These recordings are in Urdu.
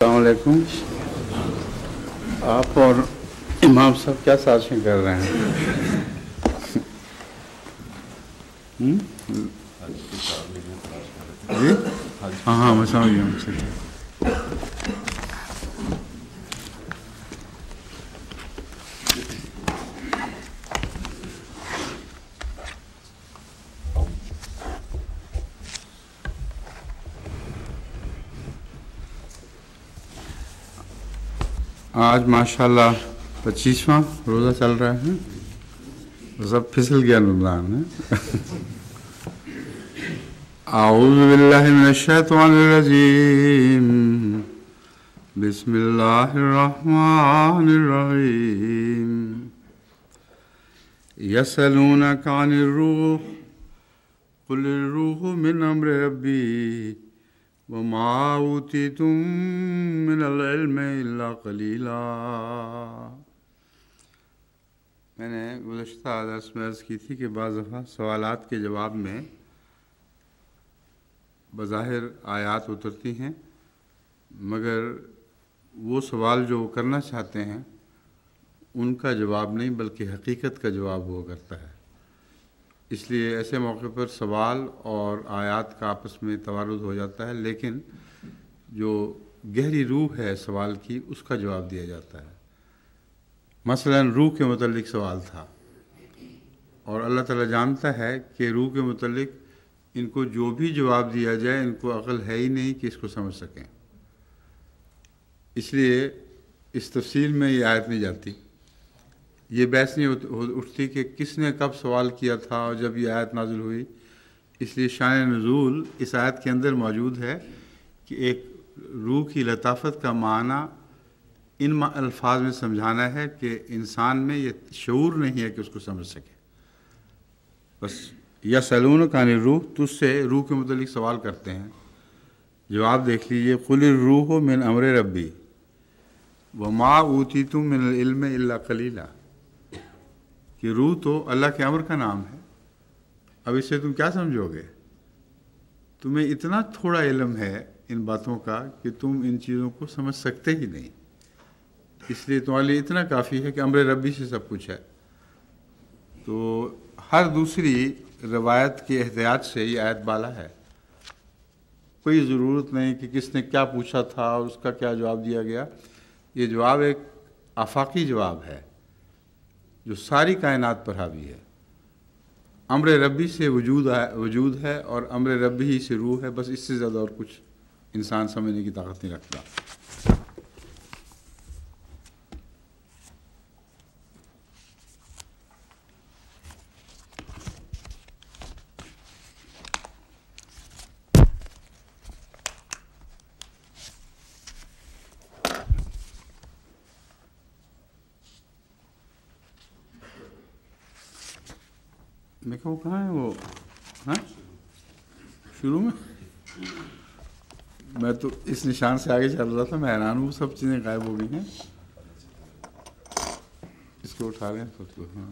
السلام علیکم. آپ اور امام صاحب کیا سازشیں کر رہے ہیں؟ جی ہاں میں سمجھ گیا. آج ماشاءاللہ 25واں روزہ چل رہا ہے. سب پھسل گیا رمضان ہے. اعوذ باللہ من الشیطان الرجیم. بسم اللہ الرحمن الرحیم. یسألونک عن الروح قل الروح من امر ربی وما اوتیتم من العلم الا قلیلا. میں نے گزشتہ درس میں عرض کی تھی کہ بعض دفعہ سوالات کے جواب میں بظاہر آیات اترتی ہیں مگر وہ سوال جو وہ کرنا چاہتے ہیں ان کا جواب نہیں بلکہ حقیقت کا جواب ہوا کرتا ہے. اس لیے ایسے موقع پر سوال اور آیات کا آپس میں توارد ہو جاتا ہے لیکن جو گہری روح ہے سوال کی اس کا جواب دیا جاتا ہے. مثلا روح کے متعلق سوال تھا اور اللہ تعالیٰ جانتا ہے کہ روح کے متعلق ان کو جو بھی جواب دیا جائے ان کو عقل ہے ہی نہیں کہ اس کو سمجھ سکیں. اس لیے اس تفصیل میں یہ آیت نہیں جاتی. یہ بحث نہیں اٹھتی کہ کس نے کب سوال کیا تھا اور جب یہ آیت نازل ہوئی. اس لیے شان نزول اس آیت کے اندر موجود ہے کہ ایک روح کی لطافت کا معنی ان الفاظ میں سمجھانا ہے کہ انسان میں یہ شعور نہیں ہے کہ اس کو سمجھ سکے. بس یسألونک عن الروح، تجھ سے روح کے متعلق سوال کرتے ہیں. جواب دیکھ لیجئے. قل الروح من امر ربی وما اوتیتم من العلم الا قلیلا. کہ روح تو اللہ کے امر کا نام ہے. اب اس سے تم کیا سمجھو گے؟ تمہیں اتنا تھوڑا علم ہے ان باتوں کا کہ تم ان چیزوں کو سمجھ سکتے ہی نہیں. اس لیے تمہارے لیے اتنا کافی ہے کہ امر ربی سے سب کچھ ہے. تو ہر دوسری روایت کے احتیاط سے یہ آیت بالا ہے. کوئی ضرورت نہیں کہ کس نے کیا پوچھا تھا اور اس کا کیا جواب دیا گیا. یہ جواب ایک آفاقی جواب ہے جو ساری کائنات پر حاوی ہے. امر ربی سے وجود ہے اور امر ربی ہی سے روح ہے. بس اس سے زیادہ اور کچھ انسان سمجھنے کی طاقت نہیں رکھتا. میں کہوں کہاں ہے وہ؟ ہاں شروع میں تو اس نشان سے آگے چل رہا تھا. میں حیران ہوں سب چیزیں غائب ہو گئی ہیں. اس کو اٹھا لیں خود کو. ہاں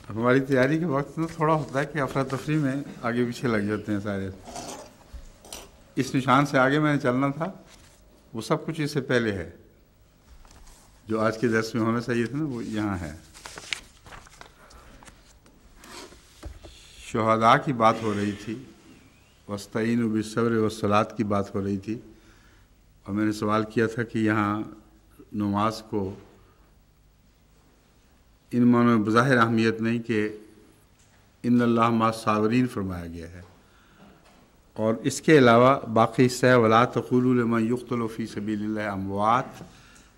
ہماری تیاری کے وقت میں تھوڑا ہوتا ہے کہ افراتفری میں آگے پیچھے لگ جاتے ہیں سارے. اس نشان سے آگے میں نے چلنا تھا وہ سب کچھ اس سے پہلے ہے. جو آج کے درس میں ہونا چاہیے تھا نا وہ یہاں ہے. شہداء کی بات ہو رہی تھی. واستعینوا بالصبر والصلاۃ کی بات ہو رہی تھی اور میں نے سوال کیا تھا کہ یہاں نماز کو ان معنوں میں بظاہر اہمیت نہیں کہ ان اللہ مع الصابرین فرمایا گیا ہے اور اس کے علاوہ باقی حصہ ہے ولا تقولوا لمن یقتل فی سبیل اللہ اموات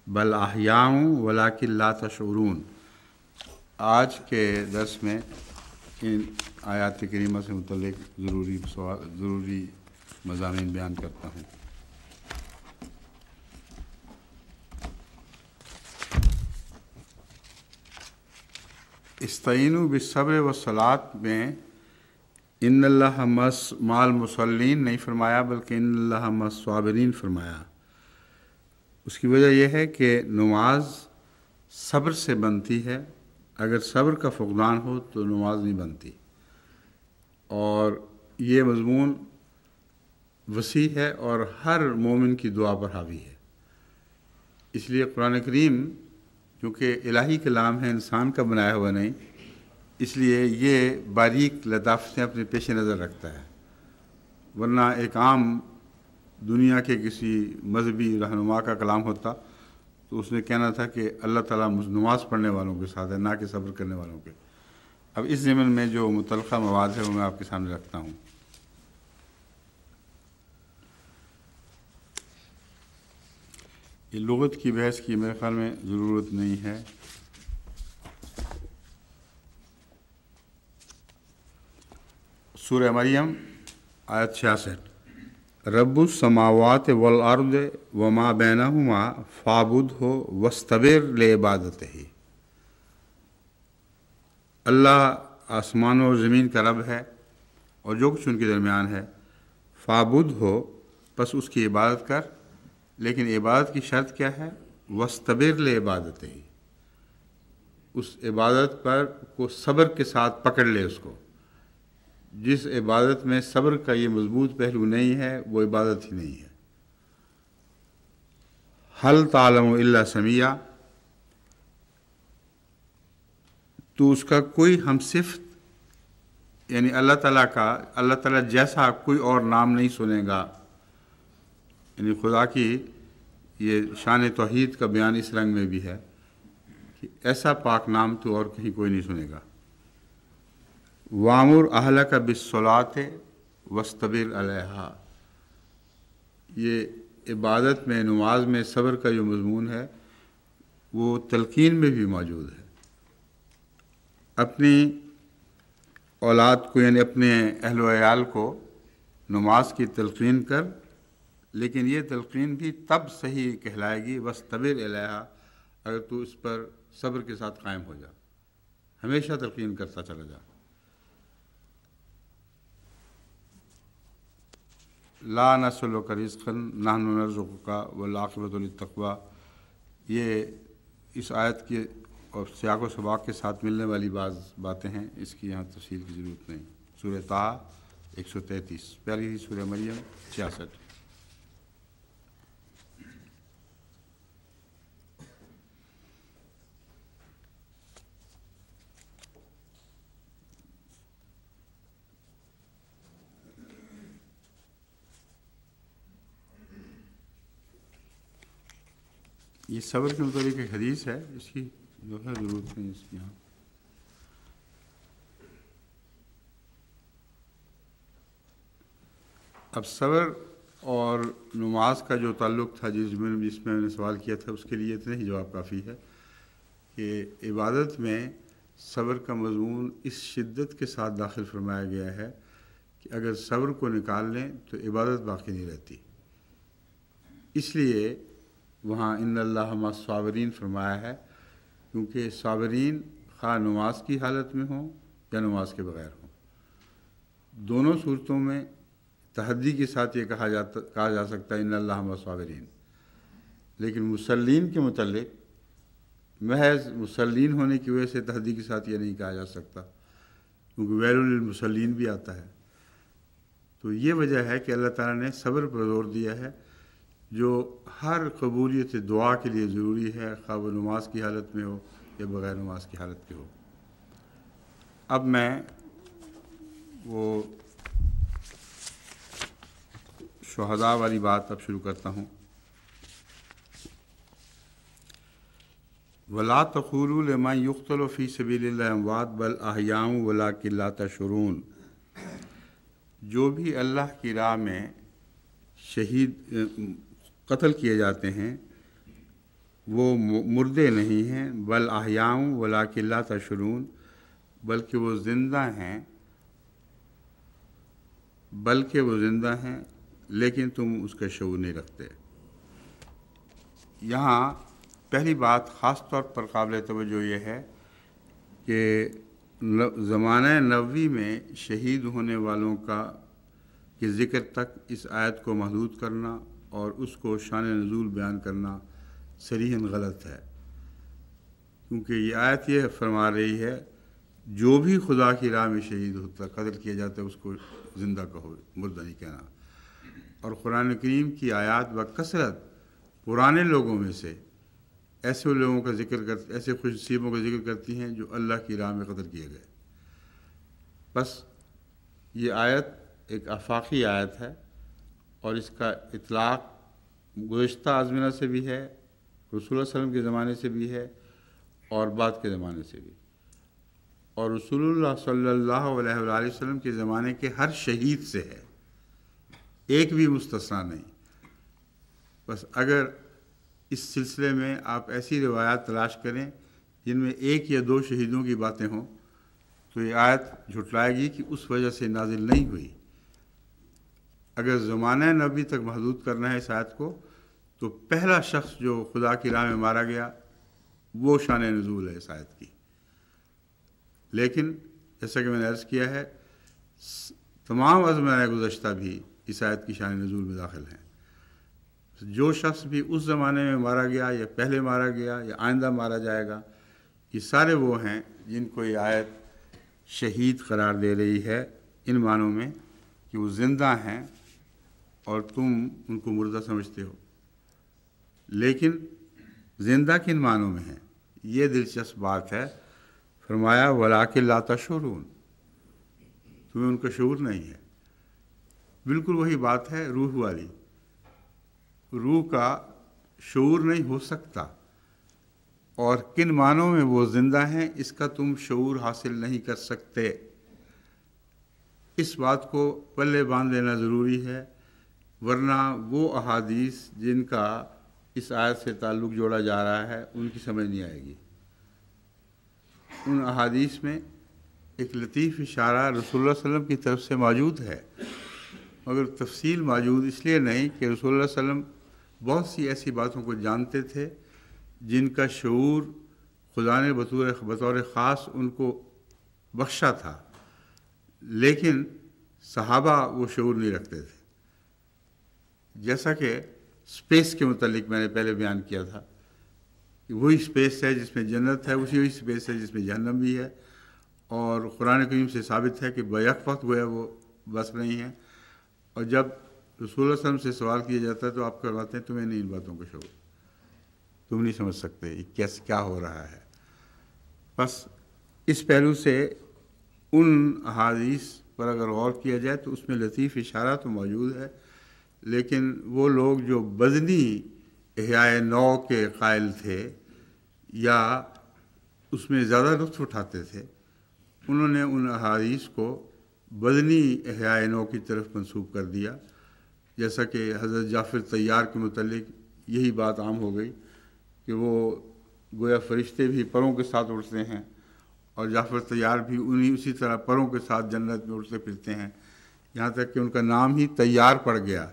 بل احیاء ولکن لا تشعرون. آج کے درس میں ان آیات کریمہ سے متعلق ضروری مضامین بیان کرتا ہوں. استعینوا بالصبر والصلاۃ میں ان اللہ مع المصلین نہیں فرمایا بلکہ ان اللہ مع الصابرین فرمایا. اس کی وجہ یہ ہے کہ نماز صبر سے بنتی ہے. اگر صبر کا فقدان ہو تو نماز نہیں بنتی. اور یہ مضمون وسیع ہے اور ہر مومن کی دعا پر حاوی ہے۔ اس لیے قرآن کریم کیونکہ الہی کلام ہے، انسان کا بنایا ہوا نہیں، اس لیے یہ باریک لطافتیں اپنے پیش نظر رکھتا ہے، ورنہ ایک عام دنیا کے کسی مذہبی رہنما کا کلام ہوتا تو اس نے کہنا تھا کہ اللہ تعالیٰ نماز پڑھنے والوں کے ساتھ ہے، نہ کہ صبر کرنے والوں کے۔ اب اس ضمن میں جو متعلقہ مواد ہے وہ میں آپ کے سامنے رکھتا ہوں۔ یہ لغت کی بحث کی میرے خیال میں ضرورت نہیں ہے۔ سورہ مریم آیت 66، رب السماوات والارض وما بینہما فاعبدہ واستبر لعبادتہ۔ اللہ آسمان اور زمین کا رب ہے اور جو کچھ ان کے درمیان ہے، فاعبدہ ہو بس اس کی عبادت کر، لیکن عبادت کی شرط کیا ہے؟ واستبر لعبادتہ، اس عبادت پر کو صبر کے ساتھ پکڑ لے اس کو۔ جس عبادت میں صبر کا یہ مضبوط پہلو نہیں ہے وہ عبادت ہی نہیں ہے۔ حل تعلم الا سمیع، تو اس کا کوئی ہم صفت یعنی اللہ تعالیٰ کا، اللہ تعالیٰ جیسا کوئی اور نام نہیں سنے گا۔ یعنی خدا کی یہ شان توحید کا بیان اس رنگ میں بھی ہے کہ ایسا پاک نام تو اور کہیں کوئی نہیں سنے گا۔ وَأْمُرْ أَهْلَكَ بِالصَّلَاةِ وَاسْتَبِرْ عَلَيْهَا، یہ عبادت میں، نماز میں صبر کا جو مضمون ہے وہ تلقین میں بھی موجود ہے۔ اپنی اولاد کو یعنی اپنے اہل و عیال کو نماز کی تلقین کر، لیکن یہ تلقین بھی تب صحیح کہلائے گی وَاسْتَبِرْ عَلَيْهَا، اگر تو اس پر صبر کے ساتھ قائم ہو جا، ہمیشہ تلقین کرتا چلا جا۔ لا نسألک رزقا نحن نرزقک والعاقبۃ للتقویٰ، یہ اس آیت کی اور سیاق و سباق کے ساتھ ملنے والی بعض باتیں ہیں، اس کی یہاں تفصیل کی ضرورت نہیں۔ سورہ طٰہٰ 133، پہلی ہی سورہ مریم 66۔ یہ صبر کے متعلق ایک حدیث ہے، اس کی جو ہے ضرورت نہیں اس کی یہاں۔ اب صبر اور نماز کا جو تعلق تھا جس میں میں نے سوال کیا تھا، اس کے لیے اتنا ہی جواب کافی ہے کہ عبادت میں صبر کا مضمون اس شدت کے ساتھ داخل فرمایا گیا ہے کہ اگر صبر کو نکال لیں تو عبادت باقی نہیں رہتی۔ اس لیے وہاں ان اللہ مع الصابرین فرمایا ہے، کیونکہ صابرین خواہ نماز کی حالت میں ہوں یا نماز کے بغیر ہوں، دونوں صورتوں میں تحدی کے ساتھ یہ کہا جا سکتا ہے ان اللہ مع الصابرین۔ لیکن مصلین کے متعلق محض مصلین ہونے کی وجہ سے تحدی کے ساتھ یہ نہیں کہا جا سکتا، کیونکہ ویل للمصلین بھی آتا ہے۔ تو یہ وجہ ہے کہ اللہ تعالیٰ نے صبر پر زور دیا ہے، جو ہر قبولیت دعا کے لیے ضروری ہے، خواہ وہ نماز کی حالت میں ہو یا بغیر نماز کی حالت کے ہو۔ اب میں وہ شہداء والی بات اب شروع کرتا ہوں۔ وَلَا تَقُولُوا لِمَنْ يُقْتَلُ فِي سَبِيلِ اللَّهِ أَمْوَاتٌ بَلْ أَحْيَاءٌ وَلَٰكِن لَا تَشْعُرُونَ، جو بھی اللہ کی راہ میں شہید قتل کیے جاتے ہیں وہ مردے نہیں ہیں، بل احیاء ولکن لا تشعرون، بلکہ وہ زندہ ہیں لیکن تم اس کا شعور نہیں رکھتے۔ یہاں پہلی بات خاص طور پر قابل توجہ یہ ہے کہ زمانہ نبوی میں شہید ہونے والوں کے ذکر تک اس آیت کو محدود کرنا اور اس کو شان نزول بیان کرنا صریحاً غلط ہے، کیونکہ یہ آیت یہ فرما رہی ہے جو بھی خدا کی راہ میں شہید ہوتا قتل کیا جاتا ہے اس کو زندہ کہو، مردہ نہیں کہنا۔ اور قرآن کریم کی آیات بکثرت پرانے لوگوں میں سے ایسے لوگوں کا ذکر کرتی، ایسے خوش نصیبوں کا ذکر کرتی ہیں جو اللہ کی راہ میں قتل کیے گئے۔ بس یہ آیت ایک آفاقی آیت ہے اور اس کا اطلاق گزشتہ آزمینہ سے بھی ہے، رسول اللہ صلی اللہ علیہ وسلم کے زمانے سے بھی ہے اور بعد کے زمانے سے بھی، اور رسول اللہ صلی اللہ علیہ وآلہ وسلم کے زمانے کے ہر شہید سے ہے، ایک بھی مستثنا نہیں۔ بس اگر اس سلسلے میں آپ ایسی روایات تلاش کریں جن میں ایک یا دو شہیدوں کی باتیں ہوں تو یہ آیت جھٹلائے گی کہ اس وجہ سے نازل نہیں ہوئی۔ اگر زمانہ نبی تک محدود کرنا ہے اس آیت کو تو پہلا شخص جو خدا کی راہ میں مارا گیا وہ شان نزول ہے اس آیت کی۔ لیکن جیسا کہ میں نے عرض کیا ہے تمام ازمانہ گزشتہ بھی اس آیت کی شان نزول میں داخل ہیں۔ جو شخص بھی اس زمانے میں مارا گیا یا پہلے مارا گیا یا آئندہ مارا جائے گا، یہ سارے وہ ہیں جن کو یہ آیت شہید قرار دے رہی ہے، ان معنوں میں کہ وہ زندہ ہیں اور تم ان کو مردہ سمجھتے ہو۔ لیکن زندہ کن معنوں میں ہیں، یہ دلچسپ بات ہے۔ فرمایا وَلَٰكِن لَا تَشْعُرُونَ، تمہیں ان کا شعور نہیں ہے۔ بالکل وہی بات ہے روح والی، روح کا شعور نہیں ہو سکتا، اور کن معنوں میں وہ زندہ ہیں اس کا تم شعور حاصل نہیں کر سکتے۔ اس بات کو پلے باندھ لینا ضروری ہے، ورنہ وہ احادیث جن کا اس آیت سے تعلق جوڑا جا رہا ہے ان کی سمجھ نہیں آئے گی۔ ان احادیث میں ایک لطیف اشارہ رسول اللہ صلی اللہ علیہ وسلم کی طرف سے موجود ہے، مگر تفصیل موجود اس لیے نہیں کہ رسول اللہ صلی اللہ علیہ وسلم بہت سی ایسی باتوں کو جانتے تھے جن کا شعور خدا نے بطور خاص ان کو بخشا تھا، لیکن صحابہ وہ شعور نہیں رکھتے تھے۔ جیسا کہ اسپیس کے متعلق میں نے پہلے بیان کیا تھا کہ وہی اسپیس ہے جس میں جنت ہے، وہی اسپیس ہے جس میں جہنم بھی ہے، اور قرآن کریم سے ثابت ہے کہ بیک وقت گویا وہ بس نہیں ہیں۔ اور جب رسول اللہ صلی اللہ علیہ وسلم سے سوال کیا جاتا ہے تو آپ کرواتے ہیں تمہیں نہیں ان باتوں کا شعور، تم نہیں سمجھ سکتے یہ کیسے کیا ہو رہا ہے۔ بس اس پہلو سے ان احادیث پر اگر غور کیا جائے تو اس میں لطیف اشارہ تو موجود ہے، لیکن وہ لوگ جو بدنی احیاء نو کے قائل تھے یا اس میں زیادہ لطف اٹھاتے تھے، انہوں نے ان احادیث کو بدنی احیاء نو کی طرف منسوب کر دیا، جیسا کہ حضرت جعفر طیار کے متعلق یہی بات عام ہو گئی کہ وہ گویا فرشتے بھی پروں کے ساتھ اڑتے ہیں اور جعفر طیار بھی اسی طرح پروں کے ساتھ جنت میں اڑتے پھرتے ہیں، یہاں تک کہ ان کا نام ہی طیار پڑ گیا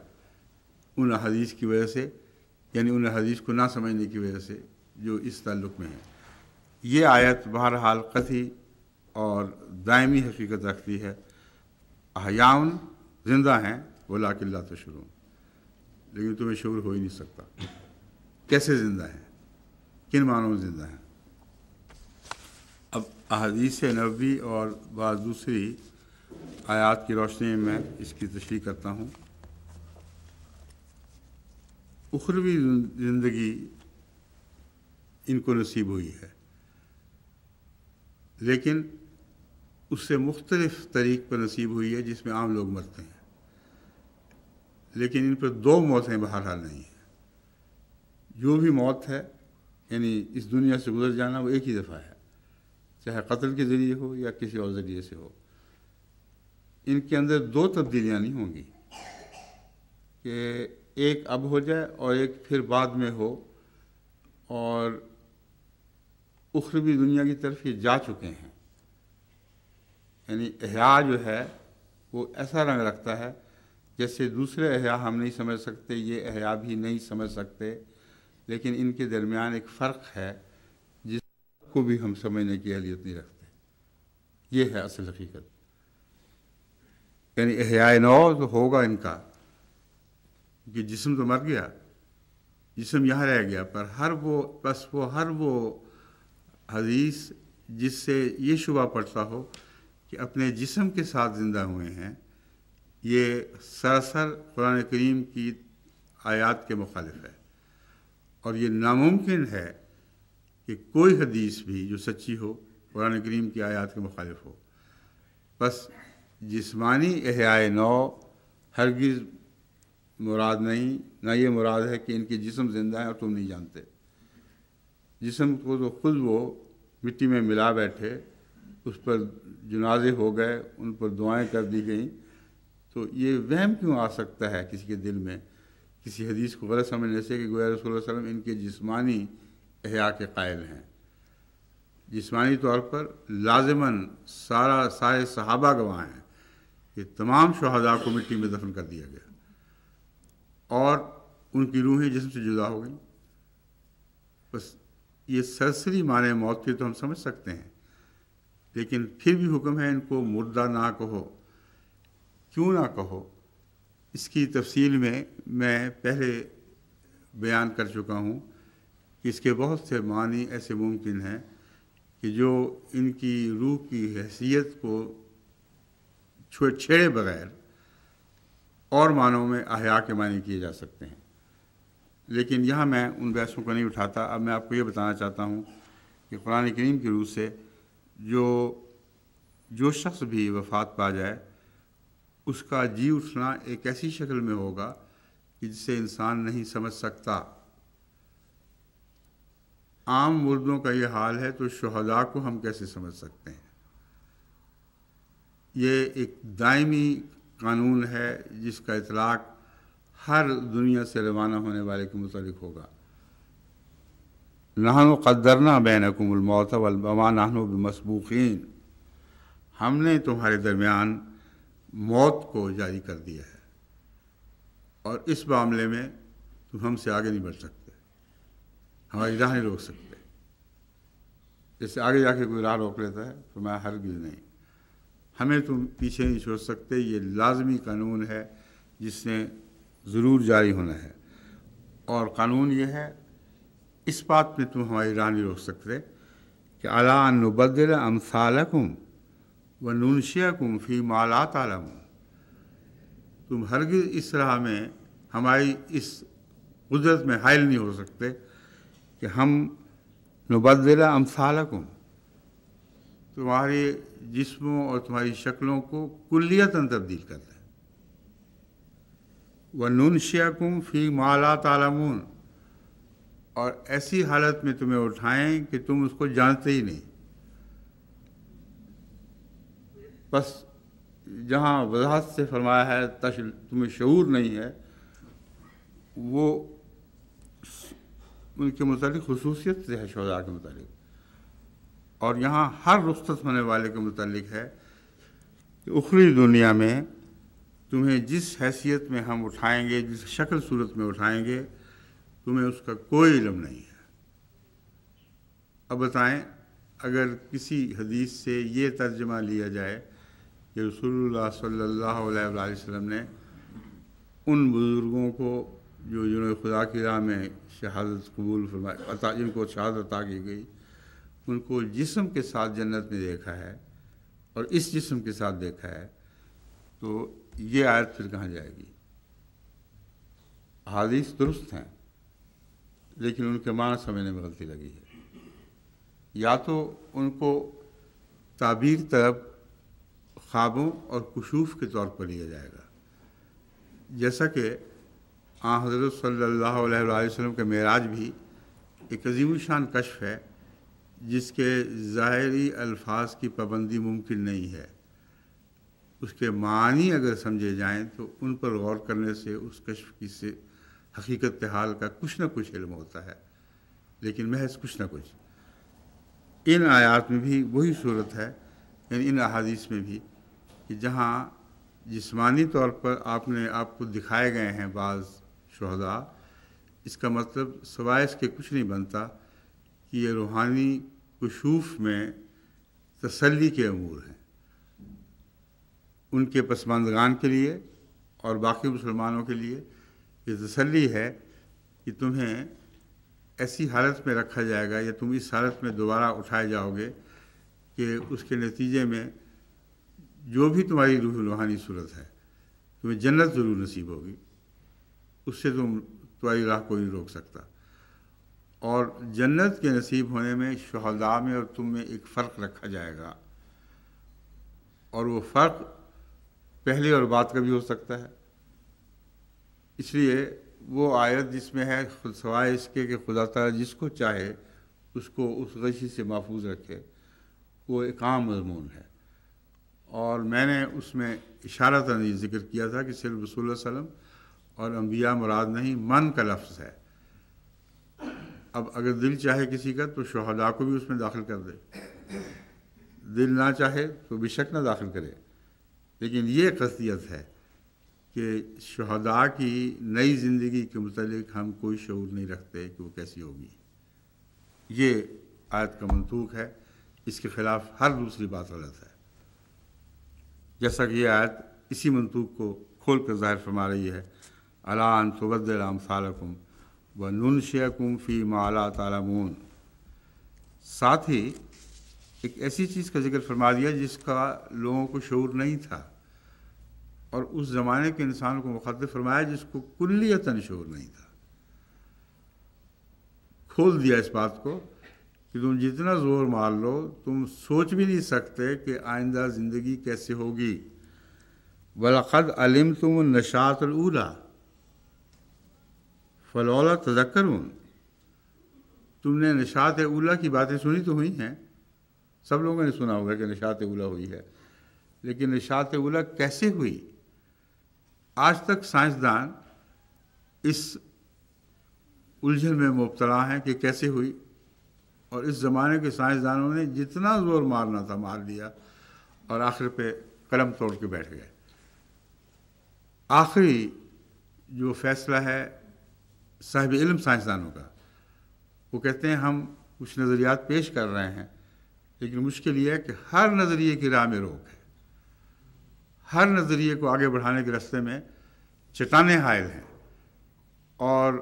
ان حدیث کی وجہ سے، یعنی ان حدیث کو نہ سمجھنے کی وجہ سے جو اس تعلق میں ہے۔ یہ آیت بہرحال قطعی اور دائمی حقیقت رکھتی ہے، احیاء زندہ ہیں وَلَٰكِن لَا تَشْعُرُونَ، لیکن تمہیں شعور ہو ہی نہیں سکتا کیسے زندہ ہیں، کن معنوں میں زندہ ہیں۔ اب احادیث نبوی اور بعض دوسری آیات کی روشنی میں اس کی تشریح کرتا ہوں۔ اخروی زندگی ان کو نصیب ہوئی ہے، لیکن اس سے مختلف طریق پر نصیب ہوئی ہے جس میں عام لوگ مرتے ہیں، لیکن ان پر دو موتیں بہرحال نہیں ہیں۔ جو بھی موت ہے یعنی اس دنیا سے گزر جانا وہ ایک ہی دفعہ ہے، چاہے قتل کے ذریعے ہو یا کسی اور ذریعے سے ہو۔ ان کے اندر دو تبدیلیاں نہیں ہوں گی کہ ایک اب ہو جائے اور ایک پھر بعد میں ہو، اور اخروی دنیا کی طرف یہ جا چکے ہیں۔ یعنی احیاء جو ہے وہ ایسا رنگ رکھتا ہے جیسے دوسرے احیاء ہم نہیں سمجھ سکتے، یہ احیاء بھی نہیں سمجھ سکتے، لیکن ان کے درمیان ایک فرق ہے جس کو بھی ہم سمجھنے کی اہلیت نہیں رکھتے۔ یہ ہے اصل حقیقت۔ یعنی احیاء نو تو ہوگا ان کا، کہ جسم تو مر گیا، جسم یہاں رہ گیا، پر ہر وہ حدیث جس سے یہ شبہ پڑتا ہو کہ اپنے جسم کے ساتھ زندہ ہوئے ہیں، یہ سراسر قرآن کریم کی آیات کے مخالف ہے، اور یہ ناممکن ہے کہ کوئی حدیث بھی جو سچی ہو قرآن کریم کی آیات کے مخالف ہو۔ بس جسمانی احیاء نو ہرگز مراد نہیں، نہ یہ مراد ہے کہ ان کے جسم زندہ ہیں اور تم نہیں جانتے۔ جسم کو تو خود وہ مٹی میں ملا بیٹھے، اس پر جنازے ہو گئے، ان پر دعائیں کر دی گئیں، تو یہ وہم کیوں آ سکتا ہے کسی کے دل میں کسی حدیث کو غلط سمجھنے سے کہ گویا رسول اللہ صلی اللہ علیہ وسلم ان کے جسمانی احیاء کے قائل ہیں۔ جسمانی طور پر لازماً سارے صحابہ گواہ ہیں کہ تمام شہداء کو مٹی میں دفن کر دیا گیا اور ان کی روحیں جسم سے جدا ہو گئیں۔ بس یہ سرسری معنی موت کے تو ہم سمجھ سکتے ہیں، لیکن پھر بھی حکم ہے ان کو مردہ نہ کہو۔ کیوں نہ کہو؟ اس کی تفصیل میں پہلے بیان کر چکا ہوں کہ اس کے بہت سے معنی ایسے ممکن ہیں کہ جو ان کی روح کی حیثیت کو چھیڑے بغیر اور معنوں میں احیاء کے معنی کیے جا سکتے ہیں، لیکن یہاں میں ان بحثوں کو نہیں اٹھاتا۔ اب میں آپ کو یہ بتانا چاہتا ہوں کہ قرآن کریم کی روح سے جو شخص بھی وفات پا جائے، اس کا جی اٹھنا ایک ایسی شکل میں ہوگا کہ جسے انسان نہیں سمجھ سکتا۔ عام مردوں کا یہ حال ہے تو شہداء کو ہم کیسے سمجھ سکتے ہیں؟ یہ ایک دائمی قانون ہے جس کا اطلاق ہر دنیا سے روانہ ہونے والے کے متعلق ہوگا۔ نحن قدرنا بینکم الموت وما نحن بمسبوقین، ہم نے تمہارے درمیان موت کو جاری کر دیا ہے، اور اس معاملے میں تم ہم سے آگے نہیں بڑھ سکتے، ہماری راہ نہیں روک سکتے۔ جیسے آگے جا کے کوئی راہ روک لیتا ہے تو میں ہرگز نہیں، ہمیں تم پیچھے نہیں چھوڑ سکتے۔ یہ لازمی قانون ہے جس نے ضرور جاری ہونا ہے، اور قانون یہ ہے، اس بات میں تم ہماری راہ نہیں روک سکتے کہ الا ان نبدل امثالکم وننشئکم فی ما لا تعلمون، تم ہرگز اس راہ میں ہماری اس قدرت میں حائل نہیں ہو سکتے کہ ہم نبدل امثالکم، تمہارے جسموں اور تمہاری شکلوں کو کلیتاً تبدیل کر دیں، وَنُنشِئَكُمْ فِي مَا لَا تَعْلَمُونَ، اور ایسی حالت میں تمہیں اٹھائیں کہ تم اس کو جانتے ہی نہیں۔ بس جہاں وضاحت سے فرمایا ہے تمہیں شعور نہیں ہے، وہ ان کے متعلق خصوصیت سے ہے شہداء کے متعلق، اور یہاں ہر رخصت ہونے والے کے متعلق ہے کہ اخری دنیا میں تمہیں جس حیثیت میں ہم اٹھائیں گے، جس شکل صورت میں اٹھائیں گے، تمہیں اس کا کوئی علم نہیں ہے۔ اب بتائیں، اگر کسی حدیث سے یہ ترجمہ لیا جائے کہ رسول اللہ صلی اللہ علیہ وآلہ وسلم نے ان بزرگوں کو جو جنہوں خدا کی راہ میں شہادت قبول فرمائی، جن کو شہادت عطا کی گئی، ان کو جسم کے ساتھ جنت میں دیکھا ہے اور اس جسم کے ساتھ دیکھا ہے، تو یہ آیت پھر کہاں جائے گی؟ حدیث درست ہیں، لیکن ان کے معنی سمجھنے میں غلطی لگی ہے۔ یا تو ان کو تعبیر طرف خوابوں اور کشوف کے طور پر لیا جائے گا، جیسا کہ حضرت صلی اللہ علیہ وآلہ وسلم کا معراج بھی ایک عظیم الشان کشف ہے جس کے ظاہری الفاظ کی پابندی ممکن نہیں ہے۔ اس کے معنی اگر سمجھے جائیں تو ان پر غور کرنے سے اس کشف کی سے حقیقت حال کا کچھ نہ کچھ علم ہوتا ہے، لیکن محض کچھ نہ کچھ۔ ان آیات میں بھی وہی صورت ہے، یعنی ان احادیث میں بھی، کہ جہاں جسمانی طور پر آپ کو دکھائے گئے ہیں بعض شہداء، اس کا مطلب سوائے اس کے کچھ نہیں بنتا کہ یہ روحانی کشوف میں تسلی کے امور ہیں۔ ان کے پسماندگان کے لیے اور باقی مسلمانوں کے لیے یہ تسلی ہے کہ تمہیں ایسی حالت میں رکھا جائے گا یا تم اس حالت میں دوبارہ اٹھائے جاؤ گے کہ اس کے نتیجے میں جو بھی تمہاری روحانی صورت ہے تمہیں جنت ضرور نصیب ہوگی، اس سے تمہاری راہ کوئی نہیں روک سکتا۔ اور جنت کے نصیب ہونے میں شہداء میں اور تم میں ایک فرق رکھا جائے گا، اور وہ فرق پہلے اور بعد کا بھی ہو سکتا ہے۔ اس لیے وہ آیت جس میں ہے خود سوائے اس کے کہ خدا تعالیٰ جس کو چاہے اس کو اس غشی سے محفوظ رکھے، وہ ایک عام مضمون ہے۔ اور میں نے اس میں اشارتاً یہ ذکر کیا تھا کہ صرف رسول اللہ صلی اللہ علیہ وسلم اور انبیاء مراد نہیں، من کا لفظ ہے۔ اب اگر دل چاہے کسی کا تو شہداء کو بھی اس میں داخل کر دے، دل نہ چاہے تو بے شک نہ داخل کرے، لیکن یہ قصدیت ہے کہ شہداء کی نئی زندگی کے متعلق ہم کوئی شعور نہیں رکھتے کہ وہ کیسی ہوگی۔ یہ آیت کا منطوق ہے، اس کے خلاف ہر دوسری بات غلط ہے، جیسا کہ یہ آیت اسی منطوق کو کھول کر ظاہر فرما رہی ہے، الا ان تبدل امثالکم وننشئکم فی ما لا تعلمون۔ ساتھ ہی ایک ایسی چیز کا ذکر فرما دیا جس کا لوگوں کو شعور نہیں تھا، اور اس زمانے کے انسانوں کو مخاطب فرمایا جس کو کلیتاً شعور نہیں تھا۔ کھول دیا اس بات کو کہ تم جتنا زور مار لو تم سوچ بھی نہیں سکتے کہ آئندہ زندگی کیسے ہوگی۔ وَلَقَدْ عَلِمْتُمُ النَّشَاءَةَ الْأُولَىٰ فَلَوْلَا تَذَكَّرُونَ۔ تم نے نشاط اولیٰ کی باتیں سنی تو ہوئی ہیں، سب لوگوں نے سنا ہوگا کہ نشاط اولیٰ ہوئی ہے، لیکن نشاط اولیٰ کیسے ہوئی؟ آج تک سائنسدان اس الجھن میں مبتلا ہیں کہ کیسے ہوئی، اور اس زمانے کے سائنسدانوں نے جتنا زور مارنا تھا مار لیا، اور آخر پہ قلم توڑ کے بیٹھ گئے۔ آخری جو فیصلہ ہے صاحب علم سائنسدانوں کا، وہ کہتے ہیں ہم کچھ نظریات پیش کر رہے ہیں، لیکن مشکل یہ ہے کہ ہر نظریے کی راہ میں روک ہے، ہر نظریے کو آگے بڑھانے کے راستے میں چٹانیں حائل ہیں، اور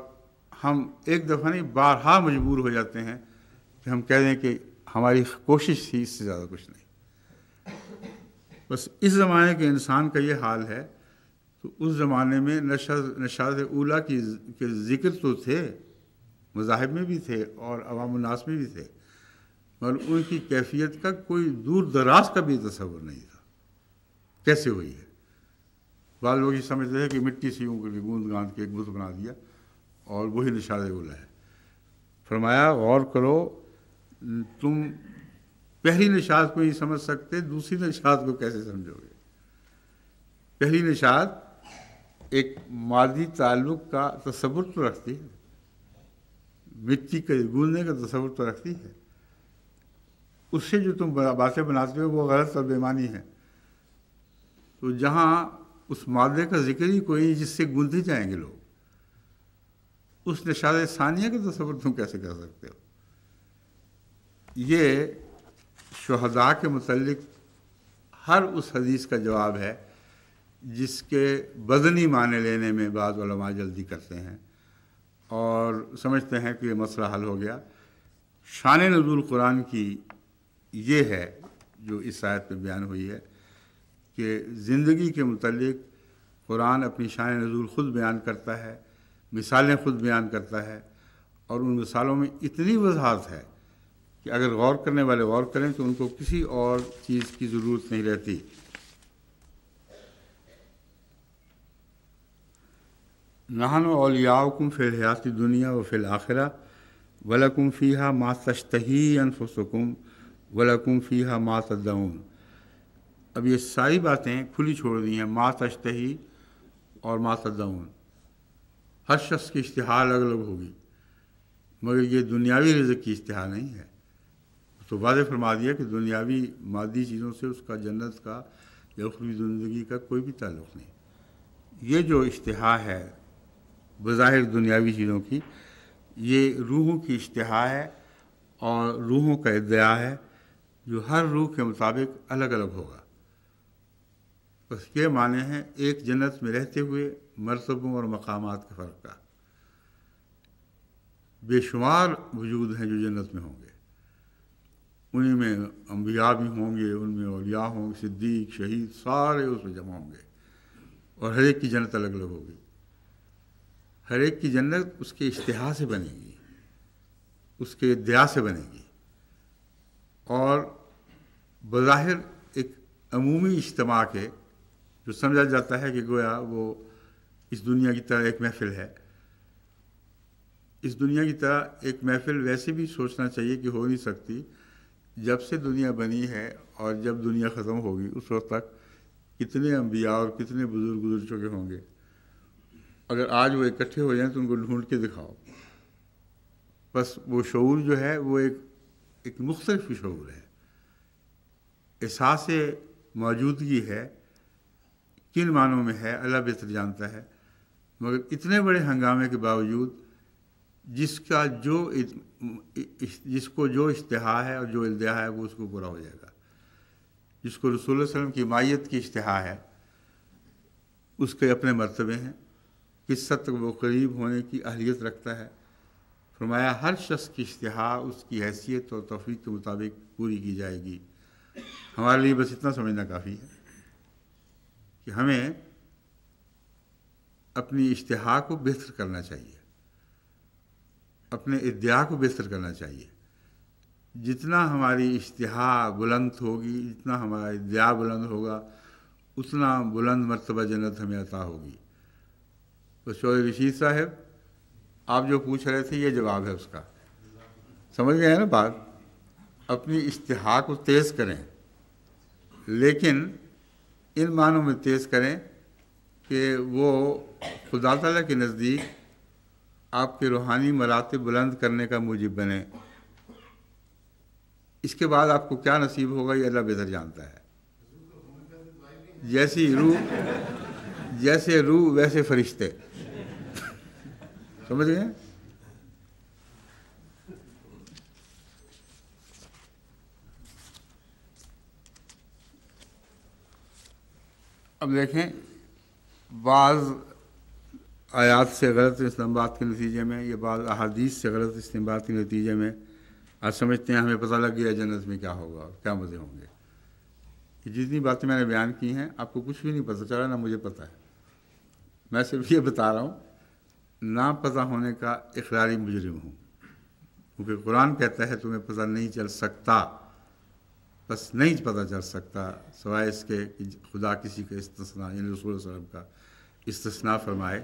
ہم ایک دفعہ نہیں بارہا مجبور ہو جاتے ہیں کہ ہم کہہ دیں کہ ہماری کوشش تھی، اس سے زیادہ کچھ نہیں۔ بس اس زمانے کے انسان کا یہ حال ہے، تو اس زمانے میں نشاط اولیٰ کے ذکر تو تھے، مذاہب میں بھی تھے اور عوام الناس میں بھی تھے، مگر ان کی کیفیت کا کوئی دور دراز کا بھی تصور نہیں تھا کیسے ہوئی ہے۔ بعض لوگ یہ سمجھتے ہیں کہ مٹی سے یوں کر کے گوند گاند کے ایک بت بنا دیا اور وہی نشاط اولیٰ ہے۔ فرمایا غور کرو، تم پہلی نشاط کو نہیں سمجھ سکتے، دوسری نشاط کو کیسے سمجھو گے؟ پہلی نشاط ایک مادی تعلق کا تصور تو رکھتی ہے، مٹی کے گوندنے کا تصور تو رکھتی ہے، اس سے جو تم باتیں بناتے ہو وہ غلط اور بےمانی ہے۔ تو جہاں اس مادے کا ذکر ہی کوئی نہیں جس سے گوندے جائیں گے لوگ، اس نشاط ثانیہ کا تصور تم کیسے کر سکتے ہو؟ یہ شہداء کے متعلق ہر اس حدیث کا جواب ہے جس کے بدنی معنی لینے میں بعض علماء جلدی کرتے ہیں اور سمجھتے ہیں کہ یہ مسئلہ حل ہو گیا۔ شان نزول قرآن کی یہ ہے جو اس آیت میں بیان ہوئی ہے کہ زندگی کے متعلق قرآن اپنی شان نزول خود بیان کرتا ہے، مثالیں خود بیان کرتا ہے، اور ان مثالوں میں اتنی وضاحت ہے کہ اگر غور کرنے والے غور کریں تو ان کو کسی اور چیز کی ضرورت نہیں رہتی۔ نحن اولیاؤکم فی الحیات الدنیا وفی الآخرہ ولکم فیہا ما تشتہی انفسکم ولکم فیہا ما تدعون۔ اب یہ ساری باتیں کھلی چھوڑ دی ہیں، ما تشتہی اور ما تدعون۔ ہر شخص کی اشتہا الگ الگ ہوگی، مگر یہ دنیاوی رزق کی اشتہا نہیں ہے۔ تو واضح فرما دیا کہ دنیاوی مادی چیزوں سے اس کا جنت کا یا اخروی زندگی کا کوئی بھی تعلق نہیں۔ یہ جو اشتہا ہے بظاہر دنیاوی چیزوں کی، یہ روحوں کی اشتہا ہے اور روحوں کا ادعا ہے جو ہر روح کے مطابق الگ الگ ہوگا۔ بس یہ معنی ہے ایک جنت میں رہتے ہوئے مرتبوں اور مقامات کے فرق کا۔ بے شمار وجود ہیں جو جنت میں ہوں گے، انہیں میں انبیاء بھی ہوں گے، ان میں اولیاء ہوں گے، صدیق، شہید، سارے اس میں جمع ہوں گے، اور ہر ایک کی جنت الگ الگ ہوگی. ہر ایک کی جنت اس کے اشتہا سے بنے گی، اس کے ادعا سے بنے گی، اور بظاہر ایک عمومی اجتماع کے جو سمجھا جاتا ہے کہ گویا وہ اس دنیا کی طرح ایک محفل ہے. اس دنیا کی طرح ایک محفل ویسے بھی سوچنا چاہیے کہ ہو نہیں سکتی. جب سے دنیا بنی ہے اور جب دنیا ختم ہوگی اس وقت تک کتنے انبیاء اور کتنے بزرگ گزر چکے ہوں گے. اگر آج وہ اکٹھے ہو جائیں تو ان کو ڈھونڈ کے دکھاؤ. بس وہ شعور جو ہے وہ ایک مختلف شعور ہے. احساس موجودگی ہے، کن معنوں میں ہے اللہ بہتر جانتا ہے، مگر اتنے بڑے ہنگامے کے باوجود جس کو جو اشتہا ہے اور جو ادعا ہے وہ اس کو پورا ہو جائے گا. جس کو رسول اللہ علیہ وسلم کی مائیت کی اشتہا ہے اس کے اپنے مرتبے ہیں، کس حد تک وہ قریب ہونے کی اہلیت رکھتا ہے. فرمایا ہر شخص کی اشتہا اس کی حیثیت اور توفیق کے مطابق پوری کی جائے گی. ہمارے لیے بس اتنا سمجھنا کافی ہے کہ ہمیں اپنی اشتہا کو بہتر کرنا چاہیے، اپنے ادعا کو بہتر کرنا چاہیے. جتنا ہماری اشتہا بلند ہوگی، جتنا ہمارا ادعا بلند ہوگا، اتنا بلند مرتبہ جنت ہمیں عطا ہوگی. تو چودھری رشید صاحب آپ جو پوچھ رہے تھے یہ جواب ہے اس کا. سمجھ گئے ہیں نا بات؟ اپنی اشتہا کو تیز کریں، لیکن ان معنوں میں تیز کریں کہ وہ خدا تعالیٰ کے نزدیک آپ کے روحانی مراتب بلند کرنے کا موجب بنے. اس کے بعد آپ کو کیا نصیب ہوگا یہ اللہ بہتر جانتا ہے. جیسے روح ویسے فرشتے. سمجھ گئے؟ اب دیکھیں، بعض آیات سے غلط استنباط کے نتیجے میں یا بعض احادیث سے غلط استنباط کے نتیجے میں آج سمجھتے ہیں ہمیں پتہ لگ گیا جنت میں کیا ہوگا اور کیا مزے ہوں گے. یہ جتنی باتیں میں نے بیان کی ہیں آپ کو کچھ بھی نہیں پتہ چلا، نہ مجھے پتہ ہے. میں صرف یہ بتا رہا ہوں نہ پتہ ہونے کا اقراری مجرم ہوں، کیونکہ قرآن کہتا ہے تمہیں پتہ نہیں چل سکتا. بس نہیں پتہ چل سکتا سوائے اس کے کہ خدا کسی کا استثناء یعنی رسول صلی اللہ علیہ وسلم کا استثناء فرمائے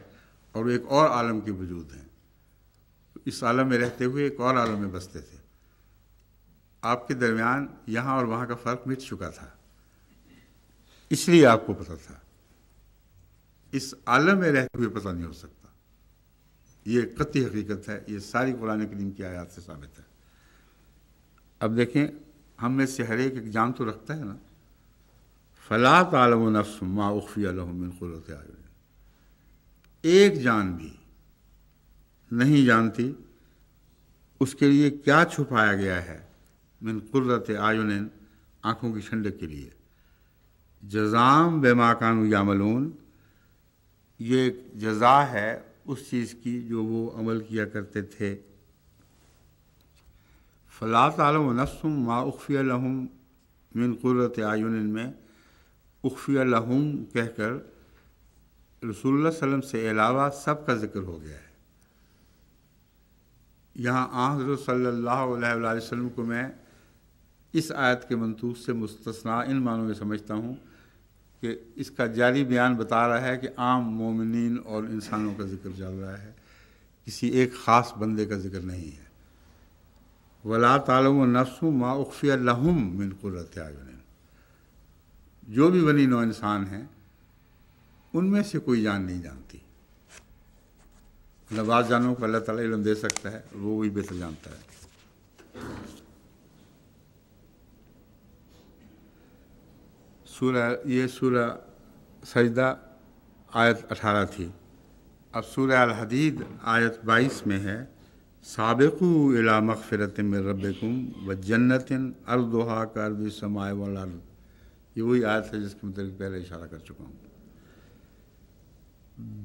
اور وہ ایک اور عالم کے وجود ہیں. اس عالم میں رہتے ہوئے ایک اور عالم میں بستے تھے. آپ کے درمیان یہاں اور وہاں کا فرق مٹ چکا تھا، اس لیے آپ کو پتہ تھا. اس عالم میں رہتے ہوئے پتہ نہیں ہو سکتا. یہ قطعی حقیقت ہے، یہ ساری قرآن کریم کی آیات سے ثابت ہے. اب دیکھیں، ہم میں سے ہر ایک جان تو رکھتا ہے نا. فلا تعلم نفس ما اخفی لهم من قرۃ اعین. ایک جان بھی نہیں جانتی اس کے لیے کیا چھپایا گیا ہے من قرۃ اعین، آنکھوں کی ٹھنڈک کے لیے. جزام بما کانوا یعملون، یہ ایک جزا ہے اس چیز کی جو وہ عمل کیا کرتے تھے. فلا تعلم نفس ما اخفی لهم من قرۃ اعین میں اخفی لهم کہہ کر رسول اللہ صلی اللہ علیہ وسلم سے علاوہ سب کا ذکر ہو گیا ہے. یہاں حضرت صلی اللہ علیہ وآلہ وسلم کو میں اس آیت کے منطوق سے مستثنا ان معنوں میں سمجھتا ہوں کہ اس کا جاری بیان بتا رہا ہے کہ عام مومنین اور انسانوں کا ذکر چل رہا ہے، کسی ایک خاص بندے کا ذکر نہیں ہے. ولا تعلم نفس ما اخفی لهم من قرۃ اعین، جو بھی بنی نوع انسان ہیں ان میں سے کوئی جان نہیں جانتی. بعض جانوں کو اللہ تعالیٰ علم دے سکتا ہے، وہ وہی بہتر جانتا ہے. یہ سورہ سجدہ آیت 18 تھی. اب سورہ الحدید آیت 22 میں ہے سابقوا الی مغفرۃ من ربکم وجنۃ عرضھا کعرض السماء والارض. یہ وہی آیت ہے جس کے متعلق پہلے اشارہ کر چکا ہوں.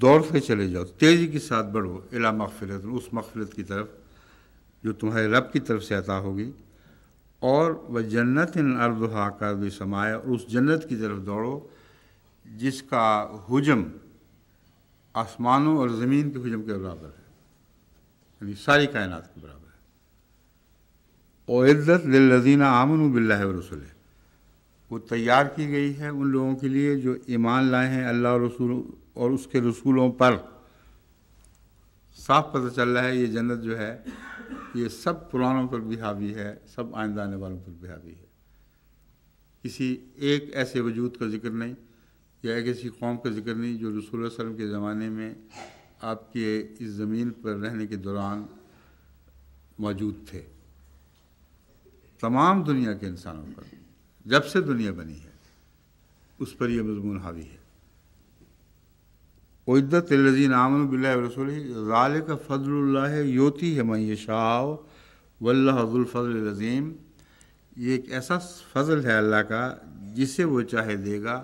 دوڑتے چلے جاؤ، تیزی کے ساتھ بڑھو الی مغفرت، اس مغفرت کی طرف جو تمہارے رب کی طرف سے عطا ہوگی، اور وجنۃ عرضھا کعرض السماء، اور اس جنت کی طرف دوڑو جس کا حجم آسمانوں اور زمین کے حجم کے برابر ہے، یعنی ساری کائنات کے برابر ہے۔ اعدت للذین آمنوا باللہ ورسولہ، وہ تیار کی گئی ہے ان لوگوں کے لیے جو ایمان لائے ہیں اللہ اور رسول اور اس کے رسولوں پر۔ صاف پتہ چل رہا ہے یہ جنت جو ہے یہ سب پرانوں پر بھی حاوی ہے، سب آئندہ آنے والوں پر بھی حاوی ہے۔ کسی ایک ایسے وجود کا ذکر نہیں یا ایک ایسی قوم کا ذکر نہیں جو رسول اللہ صلی اللہ علیہ وسلم کے زمانے میں آپ کے اس زمین پر رہنے کے دوران موجود تھے۔ تمام دنیا کے انسانوں پر جب سے دنیا بنی ہے اس پر یہ مضمون حاوی ہے۔ اعدت للذین آمنوا باللہ ورسولہ ذالک فضل اللہ یؤتیہ من یشاء واللہ ذو الفضل العظیم، یہ ایک ایسا فضل ہے اللہ کا جسے وہ چاہے دے گا،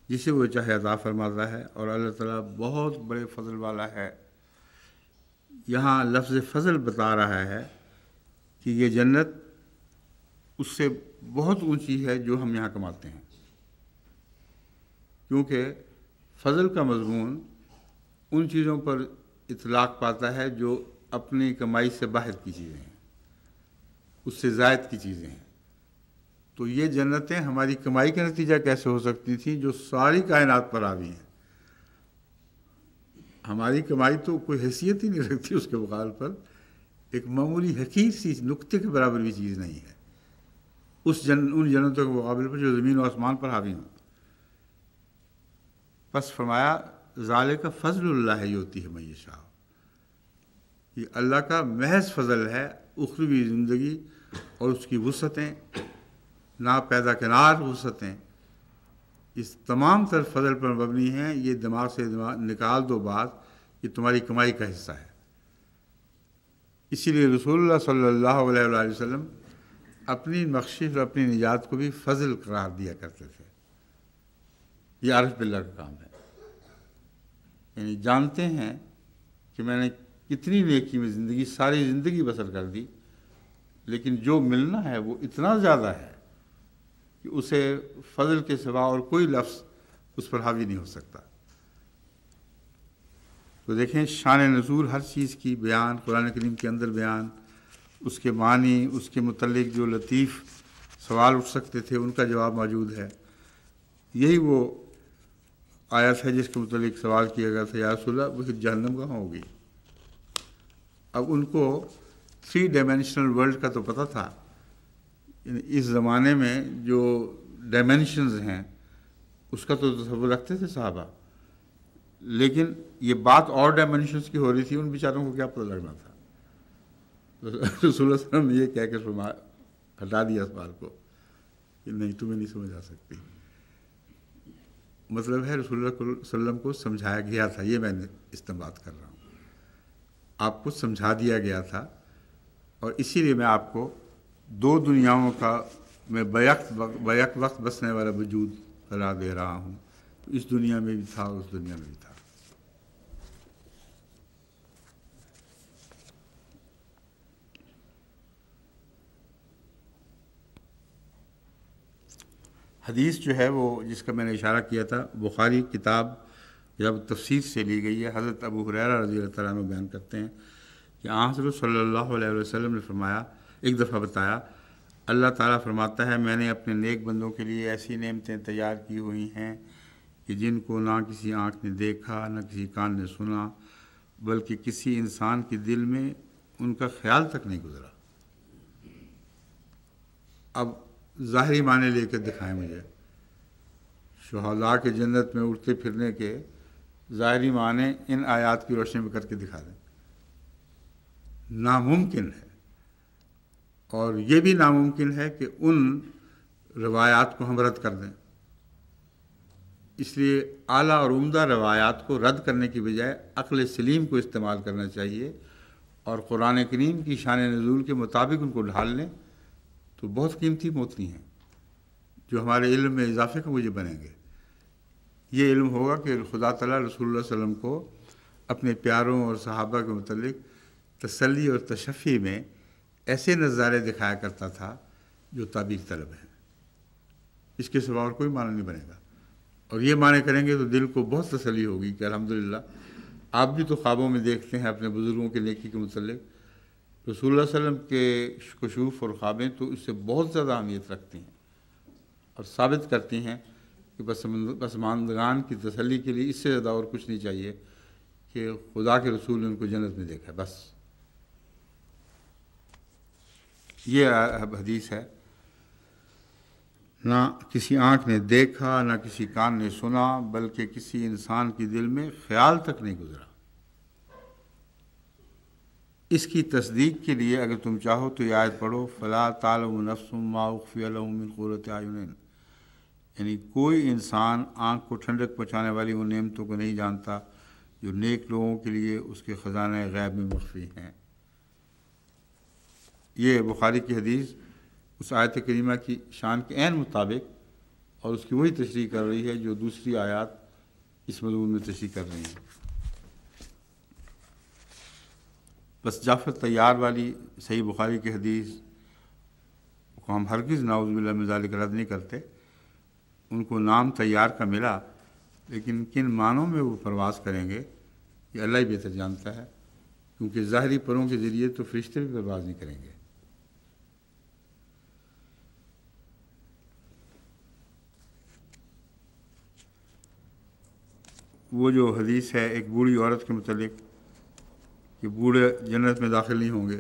جسے وہ چاہے عطا فرماتا ہے، اور اللہ تعالیٰ بہت بڑے فضل والا ہے۔ یہاں لفظ فضل بتا رہا ہے کہ یہ جنت اس سے بہت اونچی ہے جو ہم یہاں کماتے ہیں، کیونکہ فضل کا مضمون ان چیزوں پر اطلاق پاتا ہے جو اپنی کمائی سے باہر کی چیزیں ہیں، اس سے زائد کی چیزیں ہیں۔ تو یہ جنتیں ہماری کمائی کا نتیجہ کیسے ہو سکتی تھیں جو ساری کائنات پر حاوی ہیں؟ ہماری کمائی تو کوئی حیثیت ہی نہیں رکھتی اس کے مقابل پر، ایک معمولی حقیر سی نقطے کے برابر بھی چیز نہیں ہے ان جنتوں کے مقابل پر جو زمین و آسمان پر حاوی ہوں۔ پس فرمایا ذالک فضل اللہ یؤتیہ من یشاء، یہ اللہ کا محض فضل ہے، اخروی زندگی اور اس کی وسعتیں، نا پیدا کنار وسعتیں، اس تمام تر فضل پر مبنی ہیں۔ یہ دماغ سے نکال دو بات، یہ تمہاری کمائی کا حصہ ہے۔ اسی لیے رسول اللہ صلی اللہ علیہ وآلہ وسلم اپنی بخشش اور اپنی نجات کو بھی فضل قرار دیا کرتے تھے۔ یہ عارف باللہ کا کام ہے، یعنی جانتے ہیں کہ میں نے کتنی نیکی میں ساری زندگی بسر کر دی، لیکن جو ملنا ہے وہ اتنا زیادہ ہے کہ اسے فضل کے سوا اور کوئی لفظ اس پر حاوی نہیں ہو سکتا۔ تو دیکھیں شان نزول ہر چیز کی بیان قرآن کریم کے اندر بیان، اس کے معنی، اس کے متعلق جو لطیف سوال اٹھ سکتے تھے ان کا جواب موجود ہے۔ یہی وہ آیت ہے جس کے متعلق سوال کیا گیا تھا، یا رسول اللہ وہ جہنم کہاں ہوگی؟ اب ان کو 3 ڈائمینشنل ورلڈ کا تو پتہ تھا، اس زمانے میں جو ڈائمینشنز ہیں اس کا تو تصور رکھتے تھے صحابہ، لیکن یہ بات اور ڈائمینشنز کی ہو رہی تھی، ان بیچاروں کو کیا پتہ لگنا تھا؟ رسول اللہ صلی اللہ علیہ وسلم نے یہ کہہ کے ہٹا دیا سوال کو کہ نہیں تمہیں نہیں سمجھ آ سکتی۔ مطلب ہے رسول اللہ صلی اللہ علیہ وسلم کو سمجھایا گیا تھا، یہ میں نے استنباط کر رہا ہوں، آپ کو سمجھا دیا گیا تھا، اور اسی لیے میں آپ کو 2 دنیاؤں کا میں بیک وقت بسنے والا وجود قرار دے رہا ہوں، اس دنیا میں بھی تھا اور اس دنیا میں بھی تھا۔ حدیث جو ہے وہ جس کا میں نے اشارہ کیا تھا بخاری کتاب جب تفسیر سے لی گئی ہے، حضرت ابو ہریرہ رضی اللہ تعالیٰ عنہ بیان کرتے ہیں کہ حضرت صلی اللہ علیہ وسلم نے فرمایا، ایک دفعہ بتایا، اللہ تعالیٰ فرماتا ہے میں نے اپنے نیک بندوں کے لیے ایسی نعمتیں تیار کی ہوئی ہیں کہ جن کو نہ کسی آنکھ نے دیکھا نہ کسی کان نے سنا، بلکہ کسی انسان کے دل میں ان کا خیال تک نہیں گزرا۔ اب ظاہری معنی لے کر دکھائیں مجھے، شہداء کے جنت میں اٹھتے پھرنے کے ظاہری معنی ان آیات کی روشنی میں کر کے دکھا دیں، ناممکن ہے۔ اور یہ بھی ناممکن ہے کہ ان روایات کو ہم رد کر دیں، اس لیے اعلیٰ اور عمدہ روایات کو رد کرنے کی بجائے عقل سلیم کو استعمال کرنا چاہیے، اور قرآن کریم کی شان نزول کے مطابق ان کو ڈھال لیں تو بہت قیمتی موتی ہیں جو ہمارے علم میں اضافے کا مجھے بنیں گے۔ یہ علم ہوگا کہ خدا تعالیٰ رسول اللہ صلی اللہ علیہ وسلم کو اپنے پیاروں اور صحابہ کے متعلق تسلی اور تشفی میں ایسے نظارے دکھایا کرتا تھا جو تعبیر طلب ہیں، اس کے سوا اور کوئی معنی نہیں بنے گا۔ اور یہ معنی کریں گے تو دل کو بہت تسلی ہوگی کہ الحمدللہ آپ بھی تو خوابوں میں دیکھتے ہیں اپنے بزرگوں کے نیکی کے متعلق، رسول اللہ صلی اللہ علیہ وسلم کے کشوف اور خوابیں تو اس سے بہت زیادہ اہمیت رکھتی ہیں اور ثابت کرتی ہیں کہ پسماندگان کی تسلی کے لیے اس سے زیادہ اور کچھ نہیں چاہیے کہ خدا کے رسول نے ان کو جنت میں دیکھا، بس یہ حدیث ہے۔ نہ کسی آنکھ نے دیکھا، نہ کسی کان نے سنا، بلکہ کسی انسان کے دل میں خیال تک نہیں گزرا۔ اس کی تصدیق کے لیے اگر تم چاہو تو یہ آیت پڑھو، فَلَا تَعْلَمُ نَفْسٌ مَّا أُخْفِيَ لَهُم مِّن قُرَّةِ أَعْيُنٍ، یعنی کوئی انسان آنکھ کو ٹھنڈک پہنچانے والی ان نعمتوں کو نہیں جانتا جو نیک لوگوں کے لیے اس کے خزانہ غیب میں مخفی ہیں۔ یہ بخاری کی حدیث اس آیت کریمہ کی شان کے عین مطابق اور اس کی وہی تشریح کر رہی ہے جو دوسری آیات اس مضمون میں تشریح کر رہی ہیں۔ بس جعفر طیار والی صحیح بخاری کی حدیث کو ہم ہرگز نعوذ باللہ من ذالک رد نہیں کرتے، ان کو نام طیار کا ملا، لیکن کن معنوں میں وہ پرواز کریں گے یہ اللہ ہی بہتر جانتا ہے، کیونکہ ظاہری پروں کے ذریعے تو فرشتے بھی پرواز نہیں کریں گے۔ وہ جو حدیث ہے ایک بوڑھی عورت کے متعلق کہ بوڑھے جنت میں داخل نہیں ہوں گے،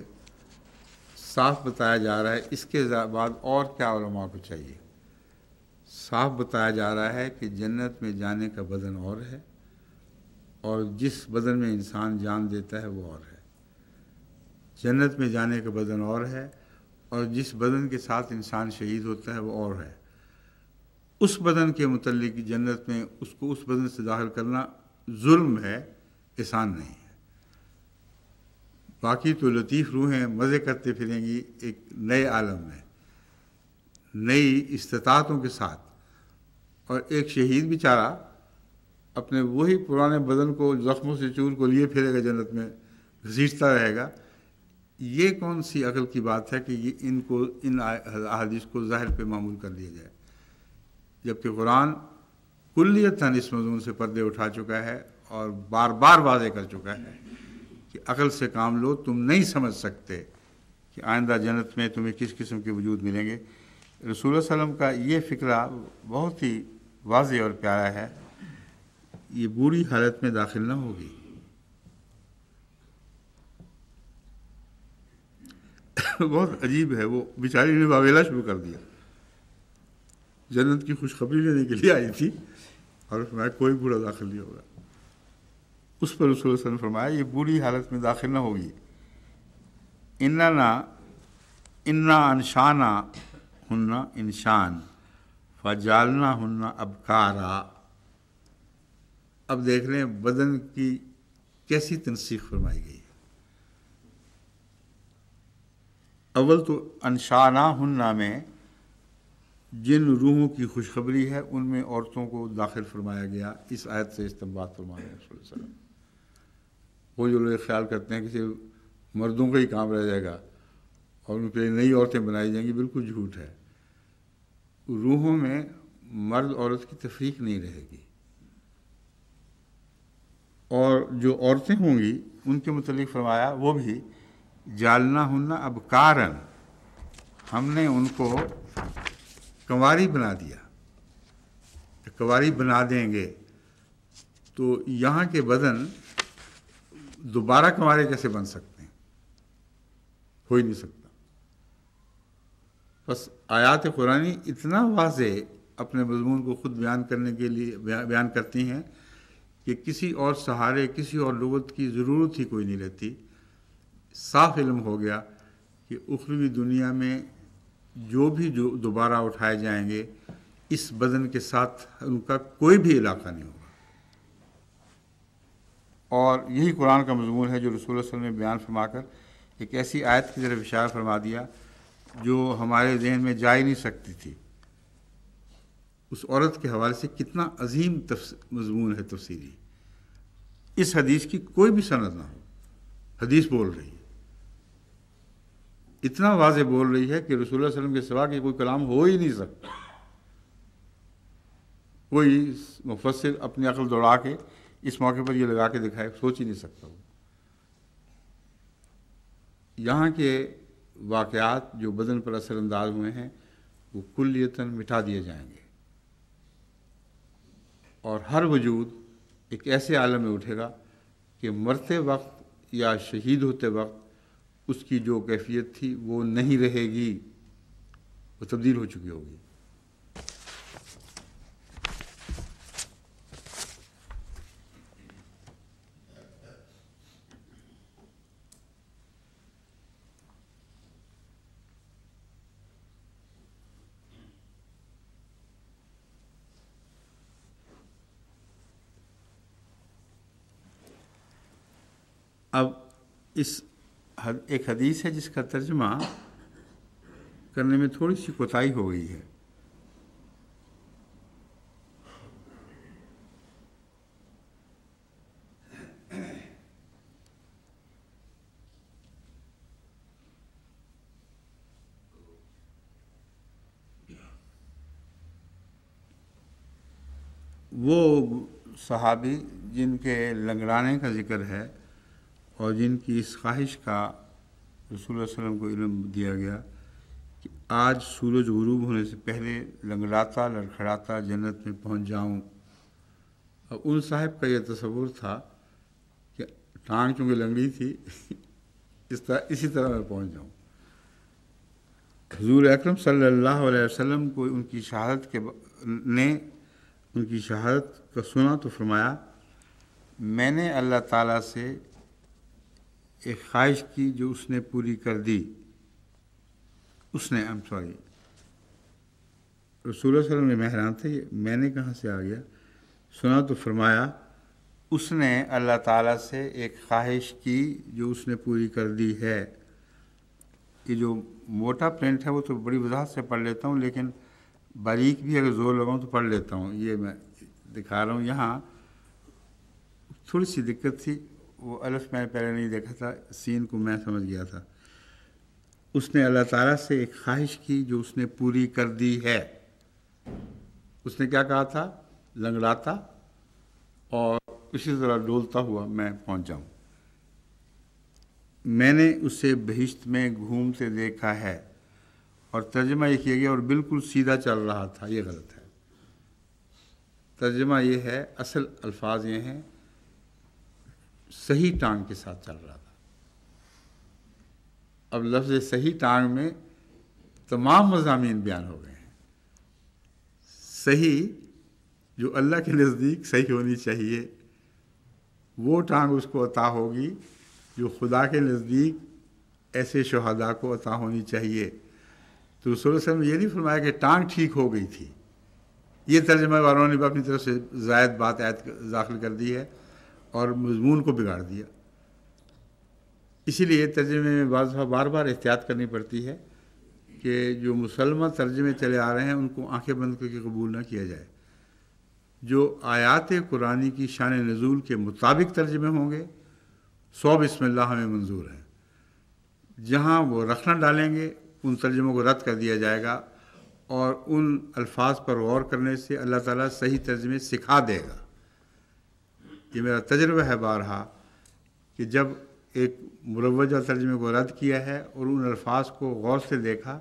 صاف بتایا جا رہا ہے اس کے بعد اور کیا علماء کو چاہیے، صاف بتایا جا رہا ہے کہ جنت میں جانے کا بدن اور ہے اور جس بدن میں انسان جان دیتا ہے وہ اور ہے۔ جنت میں جانے کا بدن اور ہے اور جس بدن کے ساتھ انسان شہید ہوتا ہے وہ اور ہے۔ اس بدن کے متعلق جنت میں اس کو اس بدن سے داخل کرنا ظلم ہے، احسان نہیں ہے۔ باقی تو لطیف روحیں مزے کرتے پھریں گی ایک نئے عالم میں، نئی استطاعتوں کے ساتھ، اور ایک شہید بیچارہ اپنے وہی پرانے بدن کو زخموں سے چور کو لیے پھرے گا جنت میں، گھسیٹتا رہے گا۔ یہ کون سی عقل کی بات ہے کہ یہ ان احادیث کو ظاہر پہ معمول کر لیا جائے، جبکہ قرآن کلیتاً اس مضمون سے پردے اٹھا چکا ہے اور بار بار واضح کر چکا ہے کہ عقل سے کام لو، تم نہیں سمجھ سکتے کہ آئندہ جنت میں تمہیں کس قسم کے وجود ملیں گے۔ رسول اللہ صلی اللہ علیہ وسلم کا یہ فکرہ بہت ہی واضح اور پیارا ہے، یہ بری حالت میں داخل نہ ہوگی۔ بہت عجیب ہے، وہ بیچاری نے واویلا شروع کر دیا، جنت کی خوشخبری لینے کے لیے آئی تھی اور فرمایا کوئی بوڑھا داخل نہیں ہوگا۔ اس پر رسول اللہ صلی اللہ علیہ وسلم فرمایا یہ بری حالت میں داخل نہ ہوگی۔ انا انشانا ہن انشان فجالنا ہن ابکارا۔ اب دیکھ لیں بدن کی کیسی تنسیخ فرمائی گئی ہے۔ اول تو انشانا ہن میں جن روحوں کی خوشخبری ہے ان میں عورتوں کو داخل فرمایا گیا، اس آیت سے استنباط فرمایا رسول اللہ صلی اللہ علیہ وسلم۔ وہ جو لوگ خیال کرتے ہیں کہ صرف مردوں کا ہی کام رہ جائے گا اور ان کے لیے نئی عورتیں بنائی جائیں گی، بالکل جھوٹ ہے۔ روحوں میں مرد عورت کی تفریق نہیں رہے گی، اور جو عورتیں ہوں گی ان کے متعلق فرمایا وہ بھی جالنا ہن ابکارن، ہم نے ان کو کنواری بنا دیا۔ کنواری بنا دیں گے تو یہاں کے بدن دوبارہ کنوارے کیسے بن سکتے ہیں؟ ہو ہی نہیں سکتا۔ بس آیات قرآنی اتنا واضح اپنے مضمون کو خود بیان کرنے کے لیے بیان کرتی ہیں کہ کسی اور سہارے، کسی اور لغت کی ضرورت ہی کوئی نہیں رہتی۔ صاف علم ہو گیا کہ اخروی دنیا میں جو دوبارہ اٹھائے جائیں گے اس بدن کے ساتھ ان کا کوئی بھی علاقہ نہیں ہوگا۔ اور یہی قرآن کا مضمون ہے جو رسول اللہ صلی اللہ علیہ وسلم نے بیان فرما کر ایک ایسی آیت کی طرف اشارہ فرما دیا جو ہمارے ذہن میں جا ہی نہیں سکتی تھی۔ اس عورت کے حوالے سے کتنا عظیم مضمون ہے تفسیری، اس حدیث کی کوئی بھی سند نہ ہو، حدیث بول رہی ہے، اتنا واضح بول رہی ہے کہ رسول اللہ صلی اللہ علیہ وسلم کے سوا کہ کوئی کلام ہو ہی نہیں سکتا۔ کوئی مفسر اپنی عقل دوڑا کے اس موقع پر یہ لگا کے دکھائے، سوچ ہی نہیں سکتا وہ۔ یہاں کے واقعات جو بدن پر اثر انداز ہوئے ہیں وہ کلیتاً مٹا دیے جائیں گے، اور ہر وجود ایک ایسے عالم میں اٹھے گا کہ مرتے وقت یا شہید ہوتے وقت اس کی جو کیفیت تھی وہ نہیں رہے گی، وہ تبدیل ہو چکی ہوگی۔ اب ایک حدیث ہے جس کا ترجمہ کرنے میں تھوڑی سی کوتاہی ہو گئی ہے۔ وہ صحابی جن کے لنگڑانے کا ذکر ہے اور جن کی اس خواہش کا رسول اللہ علیہ وسلم کو علم دیا گیا کہ آج سورج غروب ہونے سے پہلے لنگڑاتا لڑکھڑاتا جنت میں پہنچ جاؤں، اور ان صاحب کا یہ تصور تھا کہ ٹانگ چونکہ لنگڑی تھی اسی طرح میں پہنچ جاؤں۔ حضور اکرم صلی اللہ علیہ وسلم کو ان کی شہادت کا سنا تو فرمایا، میں نے اللہ تعالیٰ سے ایک خواہش کی جو اس نے پوری کر دی۔ رسول اللہ صلی اللہ علیہ وسلم نے حیران تھے، میں نے کہاں سے آ گیا؟ سنا تو فرمایا اس نے اللہ تعالیٰ سے ایک خواہش کی جو اس نے پوری کر دی ہے۔ یہ جو موٹا پرنٹ ہے وہ تو بڑی وضاحت سے پڑھ لیتا ہوں، لیکن باریک بھی اگر زور لگاؤں تو پڑھ لیتا ہوں۔ یہ میں دکھا رہا ہوں، یہاں تھوڑی سی دقت تھی، وہ الف میں نے پہلے نہیں دیکھا تھا، سین کو میں سمجھ گیا تھا۔ اس نے اللہ تعالیٰ سے ایک خواہش کی جو اس نے پوری کر دی ہے۔ اس نے کیا کہا تھا؟ لنگڑاتا اور اسی طرح ڈولتا ہوا میں پہنچ جاؤں۔ میں نے اسے بہشت میں گھومتے دیکھا ہے، اور ترجمہ یہ کیا گیا اور بالکل سیدھا چل رہا تھا، یہ غلط ہے۔ ترجمہ یہ ہے، اصل الفاظ یہ ہیں صحیح ٹانگ کے ساتھ چل رہا تھا۔ اب لفظ صحیح ٹانگ میں تمام مضامین بیان ہو گئے ہیں۔ صحیح جو اللہ کے نزدیک صحیح ہونی چاہیے، وہ ٹانگ اس کو عطا ہوگی جو خدا کے نزدیک ایسے شہداء کو عطا ہونی چاہیے۔ تو رسول اللہ صلی اللہ علیہ وسلم نے یہ نہیں فرمایا کہ ٹانگ ٹھیک ہو گئی تھی، یہ ترجمہ والوں نے بھی اپنی طرف سے زائد بات داخل کر دی ہے اور مضمون کو بگاڑ دیا۔ اسی لیے ترجمے میں بار بار احتیاط کرنی پڑتی ہے کہ جو مسلمہ ترجمے چلے آ رہے ہیں ان کو آنکھیں بند کر کے قبول نہ کیا جائے۔ جو آیات قرآنی کی شان نزول کے مطابق ترجمے ہوں گے، 100 بسم اللہ ہمیں منظور ہیں۔ جہاں وہ رکھنا ڈالیں گے ان ترجموں کو رد کر دیا جائے گا، اور ان الفاظ پر غور کرنے سے اللہ تعالیٰ صحیح ترجمے سکھا دے گا۔ یہ میرا تجربہ ہے بارہا کہ جب ایک مروجہ ترجمے کو رد کیا ہے اور ان الفاظ کو غور سے دیکھا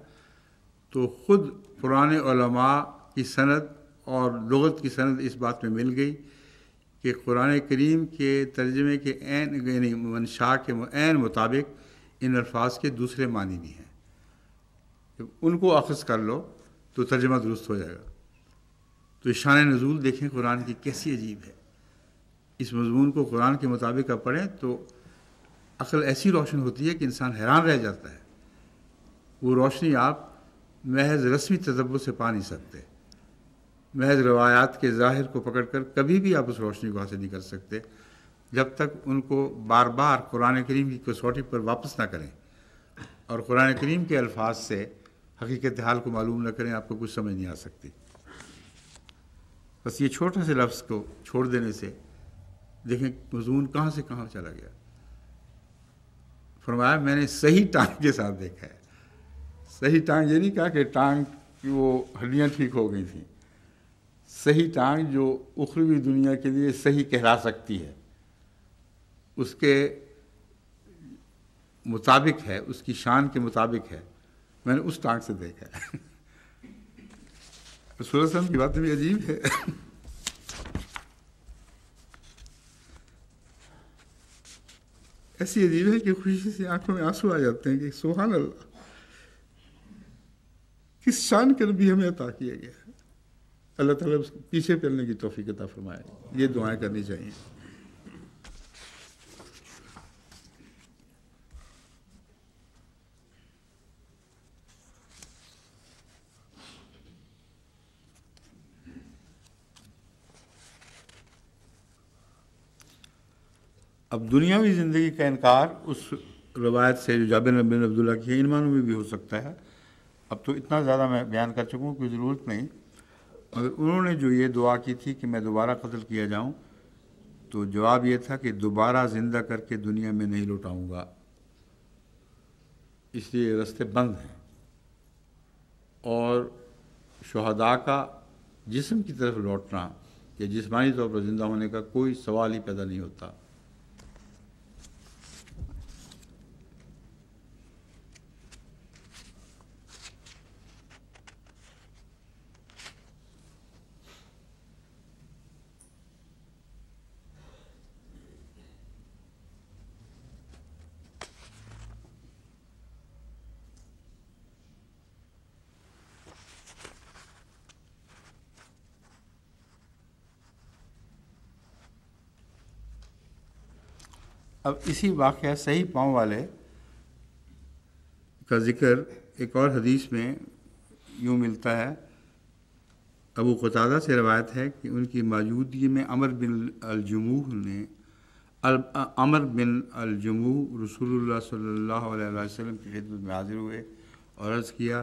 تو خود پرانے علماء کی سند اور لغت کی سند اس بات میں مل گئی کہ قرآن کریم کے ترجمے کے یعنی منشا کے عین مطابق ان الفاظ کے دوسرے معنی بھی ہیں۔ جب ان کو اخذ کر لو تو ترجمہ درست ہو جائے گا۔ تو شان نزول دیکھیں قرآن کی کیسی عجیب ہے۔ اس مضمون کو قرآن کے مطابق آپ پڑھیں تو عقل ایسی روشن ہوتی ہے کہ انسان حیران رہ جاتا ہے۔ وہ روشنی آپ محض رسمی تدبر سے پا نہیں سکتے، محض روایات کے ظاہر کو پکڑ کر کبھی بھی آپ اس روشنی کو حاصل نہیں کر سکتے جب تک ان کو بار بار قرآن کریم کی کسوٹی پر واپس نہ کریں اور قرآن کریم کے الفاظ سے حقیقت حال کو معلوم نہ کریں، آپ کو کچھ سمجھ نہیں آ سکتی۔ بس یہ چھوٹے سے لفظ کو چھوڑ دینے سے دیکھیں مضمون کہاں سے کہاں چلا گیا۔ فرمایا میں نے صحیح ٹانگ کے ساتھ دیکھا ہے۔ صحیح ٹانگ یہ نہیں کہا کہ ٹانگ کی وہ ہڈیاں ٹھیک ہو گئی تھیں، صحیح ٹانگ جو اخروی دنیا کے لیے صحیح کہلا سکتی ہے، اس کے مطابق ہے، اس کی شان کے مطابق ہے، میں نے اس ٹانگ سے دیکھا ہے۔ رسول اللہ علیہ وسلم کی بات بھی عجیب ہے۔ ایسی عجیب ہے کہ خوشی سے آنکھوں میں آنسو آ جاتے ہیں کہ سبحان اللہ، کس شان کے نبی ہمیں عطا کیا گیا ہے۔ اللہ تعالیٰ اس کو پیچھے چلنے کی توفیق عطا فرمائے، یہ دعائیں کرنی چاہیے۔ اب دنیاوی زندگی کا انکار اس روایت سے جو جابر بن عبداللہ کی ہے، ان معنوں میں بھی ہو سکتا ہے۔ اب تو اتنا زیادہ میں بیان کر چکا ہوں، کوئی ضرورت نہیں، مگر انہوں نے جو یہ دعا کی تھی کہ میں دوبارہ قتل کیا جاؤں، تو جواب یہ تھا کہ دوبارہ زندہ کر کے دنیا میں نہیں لوٹاؤں گا، اس لیے راستے بند ہیں، اور شہداء کا جسم کی طرف لوٹنا یا جسمانی طور پر زندہ ہونے کا کوئی سوال ہی پیدا نہیں ہوتا۔ اب اسی واقعہ صحیح پاؤں والے کا ذکر ایک اور حدیث میں یوں ملتا ہے۔ ابو قتادہ سے روایت ہے کہ ان کی موجودگی میں عمر بن الجموح رسول اللہ صلی اللہ علیہ وسلم کی خدمت میں حاضر ہوئے اور عرض کیا،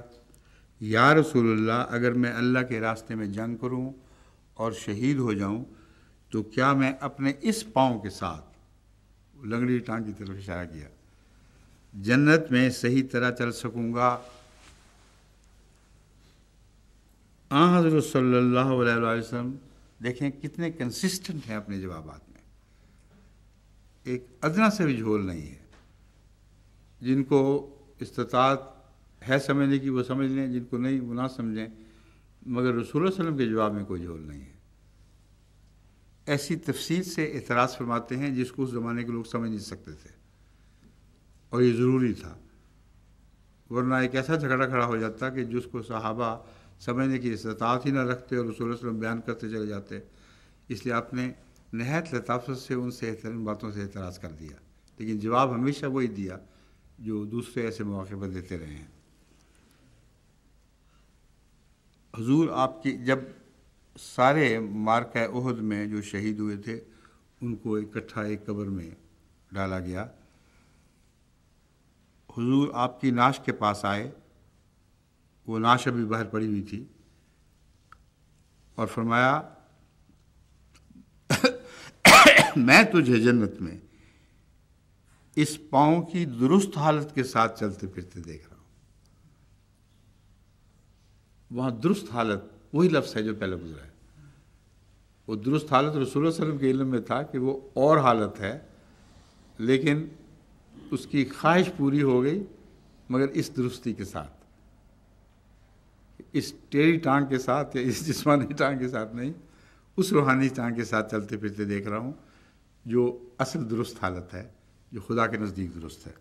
یا رسول اللہ، اگر میں اللہ کے راستے میں جنگ کروں اور شہید ہو جاؤں تو کیا میں اپنے اس پاؤں کے ساتھ، لنگڑی ٹانگ کی طرف اشارہ کیا، جنت میں صحیح طرح چل سکوں گا؟ حضرت صلی اللہ علیہ وسلم دیکھیں کتنے کنسسٹنٹ ہیں اپنے جوابات میں، ایک ادنا سے بھی جھول نہیں ہے۔ جن کو استطاعت ہے سمجھنے کی وہ سمجھ لیں، جن کو نہیں وہ نہ سمجھیں، مگر رسول اللہ علیہ وسلم کے جواب میں کوئی جھول نہیں ہے۔ ایسی تفصیل سے اعتراض فرماتے ہیں جس کو اس زمانے کے لوگ سمجھ نہیں سکتے تھے، اور یہ ضروری تھا، ورنہ ایک ایسا جھگڑا کھڑا ہو جاتا کہ جس کو صحابہ سمجھنے کی استطاعت ہی نہ رکھتے اور رسول اللہ علیہ وسلم بیان کرتے چلے جاتے۔ اس لیے آپ نے نہایت لطافت سے ان باتوں سے اعتراض کر دیا، لیکن جواب ہمیشہ وہی دیا جو دوسرے ایسے مواقع پر دیتے رہے ہیں۔ حضور آپ کی جب سارے مارکہ احد میں جو شہید ہوئے تھے ان کو اکٹھا ایک قبر میں ڈالا گیا، حضور آپ کی نعش کے پاس آئے، وہ نعش ابھی باہر پڑی ہوئی تھی، اور فرمایا میں تجھے جنت میں اس پاؤں کی درست حالت کے ساتھ چلتے پھرتے دیکھ رہا ہوں۔ وہاں درست حالت وہی لفظ ہے جو پہلے گزرا ہے۔ وہ درست حالت رسول اللہ علیہ وسلم کے علم میں تھا کہ وہ اور حالت ہے، لیکن اس کی خواہش پوری ہو گئی، مگر اس درستی کے ساتھ، اس ٹیڑھی ٹانگ کے ساتھ یا اس جسمانی ٹانگ کے ساتھ نہیں، اس روحانی ٹانگ کے ساتھ چلتے پھرتے دیکھ رہا ہوں جو اصل درست حالت ہے، جو خدا کے نزدیک درست ہے۔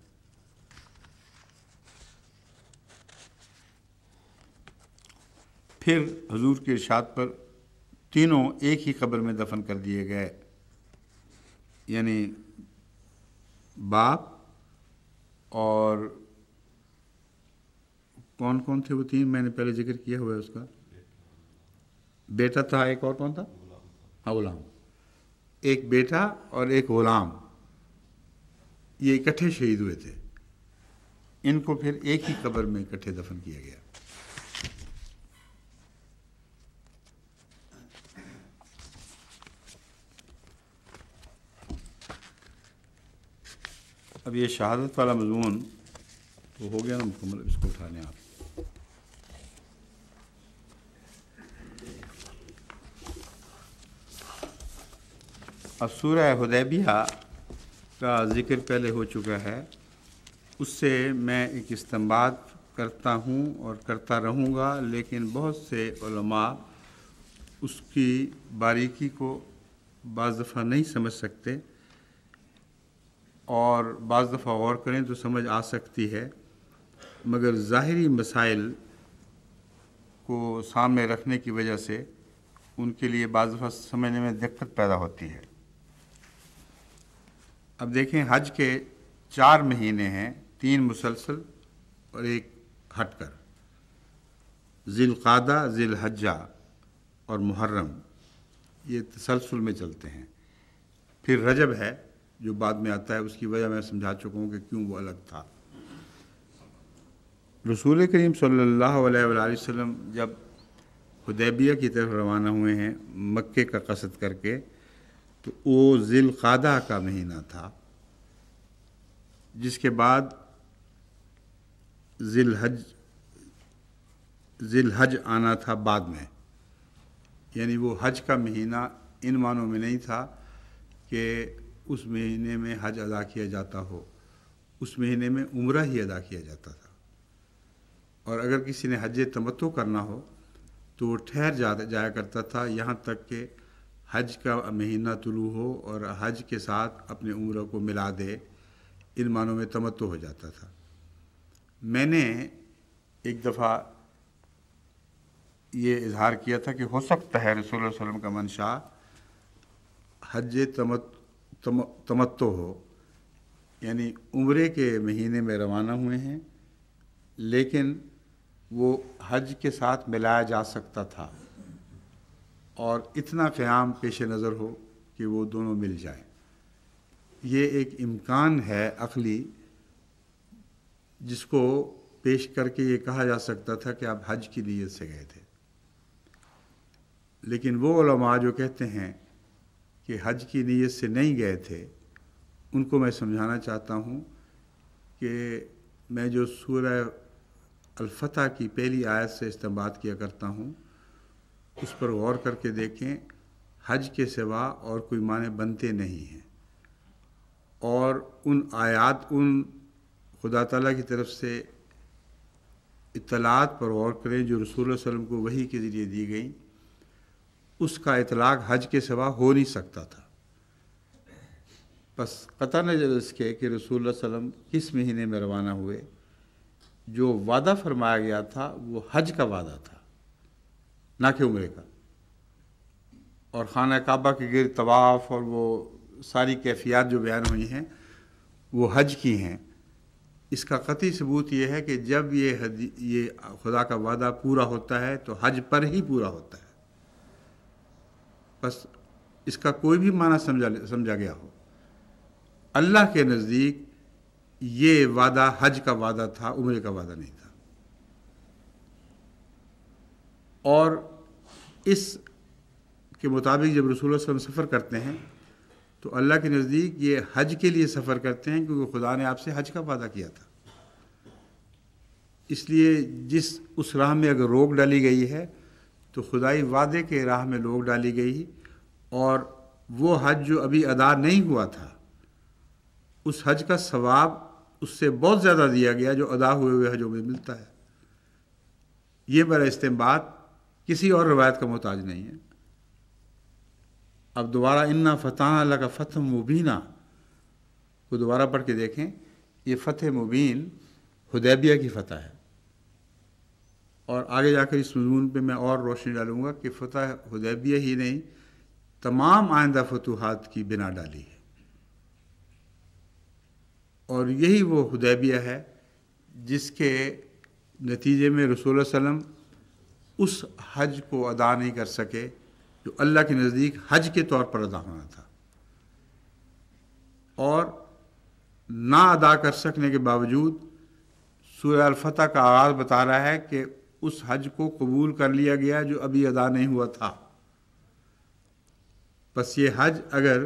پھر حضور کے ارشاد پر تینوں ایک ہی قبر میں دفن کر دیے گئے، یعنی باپ اور کون کون تھے وہ تین؟ میں نے پہلے ذکر کیا ہوا ہے اس کا، بیٹا تھا، ایک اور کون تھا؟ غلام، ایک بیٹا اور ایک غلام، یہ اکٹھے شہید ہوئے تھے، ان کو پھر ایک ہی قبر میں اکٹھے دفن کیا گیا۔ اب یہ شہادت والا مضمون تو ہو گیا نا مکمل، اس کو اٹھا لیں آپ۔ اب سورہ حدیبیہ کا ذکر پہلے ہو چکا ہے، اس سے میں ایک استنباط کرتا ہوں اور کرتا رہوں گا، لیکن بہت سے علماء اس کی باریکی کو بعض دفعہ نہیں سمجھ سکتے، اور بعض دفعہ غور کریں تو سمجھ آ سکتی ہے، مگر ظاہری مسائل کو سامنے رکھنے کی وجہ سے ان کے لیے بعض دفعہ سمجھنے میں دقت پیدا ہوتی ہے۔ اب دیکھیں، حج کے 4 مہینے ہیں، 3 مسلسل اور ایک ہٹ کر، ذی القعدہ، ذی الحجہ اور محرم، یہ تسلسل میں چلتے ہیں۔ پھر رجب ہے جو بعد میں آتا ہے، اس کی وجہ میں سمجھا چکا ہوں کہ کیوں وہ الگ تھا۔ رسول کریم صلی اللہ علیہ وآلہ وسلم جب حدیبیہ کی طرف روانہ ہوئے ہیں مکے کا قصد کر کے، تو وہ ذی القعدہ کا مہینہ تھا، جس کے بعد ذی الحج آنا تھا بعد میں، یعنی وہ حج کا مہینہ ان معنوں میں نہیں تھا کہ اس مہینے میں حج ادا کیا جاتا ہو، اس مہینے میں عمرہ ہی ادا کیا جاتا تھا، اور اگر کسی نے حج تمتع کرنا ہو تو وہ ٹھہر جایا کرتا تھا یہاں تک کہ حج کا مہینہ طلوع ہو اور حج کے ساتھ اپنے عمرہ کو ملا دے، ان معنوں میں تمتع ہو جاتا تھا۔ میں نے ایک دفعہ یہ اظہار کیا تھا کہ ہو سکتا ہے رسول اللہ صلی اللہ علیہ وسلم کا منشا حج تمتع ہو، یعنی عمرے کے مہینے میں روانہ ہوئے ہیں، لیکن وہ حج کے ساتھ ملایا جا سکتا تھا، اور اتنا قیام پیش نظر ہو کہ وہ دونوں مل جائیں۔ یہ ایک امکان ہے عقلی جس کو پیش کر کے یہ کہا جا سکتا تھا کہ آپ حج کی نیت سے گئے تھے، لیکن وہ علماء جو کہتے ہیں کہ حج کی نیت سے نہیں گئے تھے، ان کو میں سمجھانا چاہتا ہوں کہ میں جو سورہ الفتح کی پہلی آیت سے استنباط کیا کرتا ہوں، اس پر غور کر کے دیکھیں، حج کے سوا اور کوئی معنی بنتے نہیں ہیں، اور ان آیات، ان خدا تعالیٰ کی طرف سے اطلاعات پر غور کریں جو رسول اللہ صلی اللہ علیہ وسلم کو وحی کے ذریعے دی گئیں، اس کا اطلاق حج کے سوا ہو نہیں سکتا تھا۔ بس قطع نظر اس کے کہ رسول اللہ صلی اللہ علیہ وسلم کس مہینے میں روانہ ہوئے، جو وعدہ فرمایا گیا تھا وہ حج کا وعدہ تھا، نہ کہ عمرے کا، اور خانہ کعبہ کے گرد طواف اور وہ ساری کیفیات جو بیان ہوئی ہیں وہ حج کی ہیں۔ اس کا قطعی ثبوت یہ ہے کہ جب یہ خدا کا وعدہ پورا ہوتا ہے تو حج پر ہی پورا ہوتا ہے، بس اس کا کوئی بھی معنی سمجھا گیا ہو، اللہ کے نزدیک یہ وعدہ حج کا وعدہ تھا، عمرے کا وعدہ نہیں تھا۔ اور اس کے مطابق جب رسول اللہ صلی اللہ علیہ وسلم سفر کرتے ہیں تو اللہ کے نزدیک یہ حج کے لیے سفر کرتے ہیں، کیونکہ خدا نے آپ سے حج کا وعدہ کیا تھا۔ اس لیے اس راہ میں اگر روک ڈالی گئی ہے تو خدائی وعدے کے راہ میں روک ڈالی گئی، اور وہ حج جو ابھی ادا نہیں ہوا تھا اس حج کا ثواب اس سے بہت زیادہ دیا گیا جو ادا ہوئے حجوں میں ملتا ہے۔ یہ برا استنباط کسی اور روایت کا محتاج نہیں ہے۔ اب دوبارہ انا فتحنا لک فتحا مبینا کو دوبارہ پڑھ کے دیکھیں، یہ فتح مبین حدیبیہ کی فتح ہے، اور آگے جا کر اس مضمون پہ میں اور روشنی ڈالوں گا کہ فتح حدیبیہ ہی نہیں، تمام آئندہ فتوحات کی بنا ڈالی ہے، اور یہی وہ حدیبیہ ہے جس کے نتیجے میں رسول اللہ صلی اللہ علیہ وسلم اس حج کو ادا نہیں کر سکے جو اللہ کے نزدیک حج کے طور پر ادا ہونا تھا، اور نہ ادا کر سکنے کے باوجود سورہ الفتح کا آغاز بتا رہا ہے کہ اس حج کو قبول کر لیا گیا جو ابھی ادا نہیں ہوا تھا۔ بس یہ حج اگر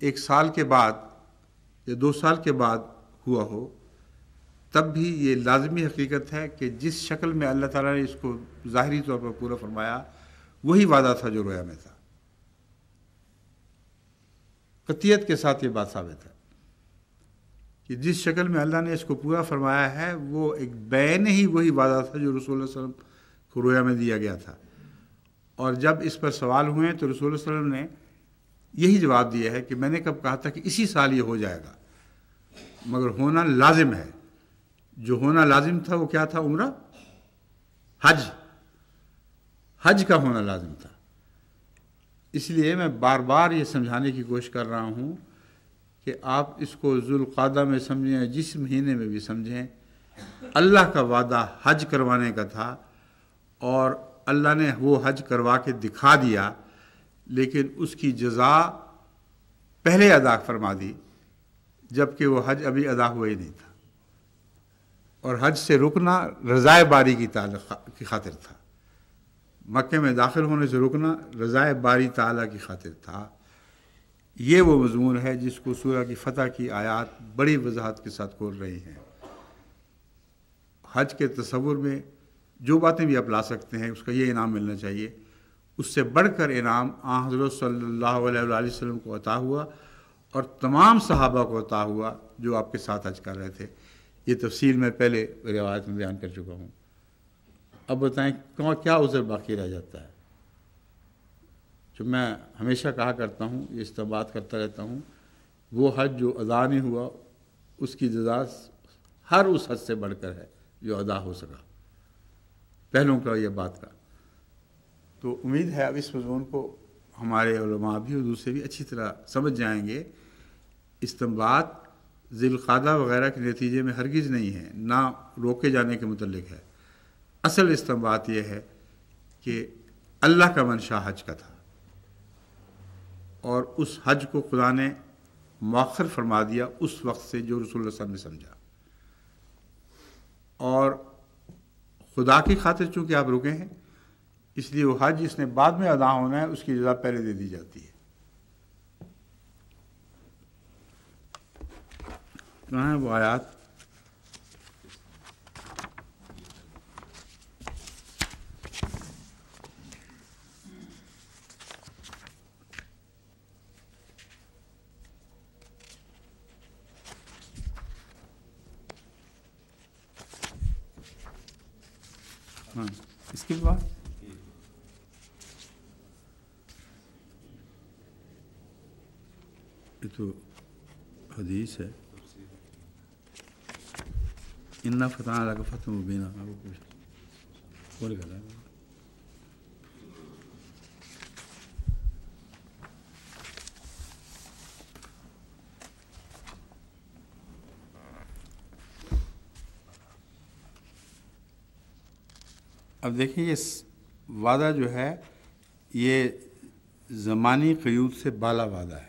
1 سال کے بعد یا 2 سال کے بعد ہوا ہو تب بھی یہ لازمی حقیقت ہے کہ جس شکل میں اللہ تعالیٰ نے اس کو ظاہری طور پر پورا فرمایا وہی وعدہ تھا جو رویا میں تھا۔ قطعیت کے ساتھ یہ بات ثابت ہے کہ جس شکل میں اللہ نے اس کو پورا فرمایا ہے وہ ایک بین ہی وہی وعدہ تھا جو رسول اللہ صلی اللہ علیہ وسلم کو رویا میں دیا گیا تھا. اور جب اس پر سوال ہوئے تو رسول اللہ صلی اللہ علیہ وسلم نے یہی جواب دیا ہے کہ میں نے کب کہا تھا کہ اسی سال یہ ہو جائے گا، مگر ہونا لازم ہے. جو ہونا لازم تھا وہ کیا تھا؟ عمرہ، حج کا ہونا لازم تھا. اس لیے میں بار بار یہ سمجھانے کی کوشش کر رہا ہوں کہ آپ اس کو ذوالقعدہ میں سمجھیں، جس مہینے میں بھی سمجھیں، اللہ کا وعدہ حج کروانے کا تھا اور اللہ نے وہ حج کروا کے دکھا دیا، لیکن اس کی جزا پہلے ادا فرما دی جبکہ وہ حج ابھی ادا ہوا ہی نہیں تھا. اور حج سے رکنا رضائے باری کی خاطر تھا. مکے میں داخل ہونے سے رکنا رضائے باری تعالیٰ کی خاطر تھا. یہ وہ مضمون ہے جس کو سورہ کی فتح کی آیات بڑی وضاحت کے ساتھ کھول رہی ہیں. حج کے تصور میں جو باتیں بھی آپ لا سکتے ہیں اس کا یہ انعام ملنا چاہیے. اس سے بڑھ کر انعام حضرت صلی اللہ علیہ وآلہ وسلم کو عطا ہوا اور تمام صحابہ کو عطا ہوا جو آپ کے ساتھ حج کر رہے تھے. یہ تفصیل میں پہلے روایت میں بیان کر چکا ہوں. اب بتائیں کیا عذر باقی رہ جاتا ہے؟ جو میں ہمیشہ کہا کرتا ہوں، یہ استنباط کرتا رہتا ہوں، وہ حج جو ادا نہیں ہوا اس کی جزا ہر اس حج سے بڑھ کر ہے جو ادا ہو سکا. پہلوں کا یہ بات کا تو امید ہے اب اس مضمون کو ہمارے علماء بھی اور دوسرے بھی اچھی طرح سمجھ جائیں گے. استنباط ذوالقعدہ وغیرہ کے نتیجے میں ہرگز نہیں ہے، نہ روکے جانے کے متعلق ہے. اصل استنباط یہ ہے کہ اللہ کا منشا حج کا تھا اور اس حج کو خدا نے مؤخر فرما دیا اس وقت سے جو رسول اللہ صلی اللہ علیہ وسلم نے سمجھا. اور خدا کی خاطر چونکہ آپ رکے ہیں اس لیے وہ حج جس نے بعد میں ادا ہونا ہے اس کی جزا پہلے دے دی جاتی ہے. کہاں ہے وہ آیات؟ ہاں اس کے بعد یہ تو حدیث ہے، اِنَّا فَتَحْنَا لَكَ فَتْحًا مُبِينًا. بول گا اب دیکھیں یہ وعدہ جو ہے یہ زمانی قیود سے بالا وعدہ ہے.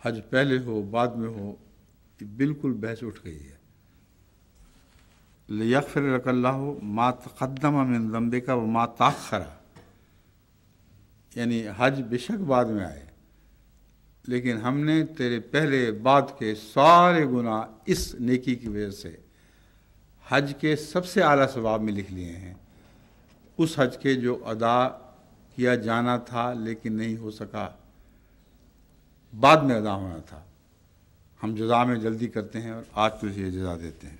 حج پہلے ہو بعد میں ہو یہ بالکل بحث اٹھ گئی ہے. لِيَغْفِرَ لَكَ اللَّهُ مَا تَقَدَّمَ مِن ذَنبِكَ وَمَا تَأَخَّرَ، یعنی حج بے شک بعد میں آئے لیکن ہم نے تیرے پہلے بعد کے سارے گناہ اس نیکی کی وجہ سے حج کے سب سے اعلیٰ ثواب میں لکھ لیے ہیں. اس حج کے جو ادا کیا جانا تھا لیکن نہیں ہو سکا، بعد میں ادا ہونا تھا. ہم جزا میں جلدی کرتے ہیں اور آج تجھے یہ جزا دیتے ہیں.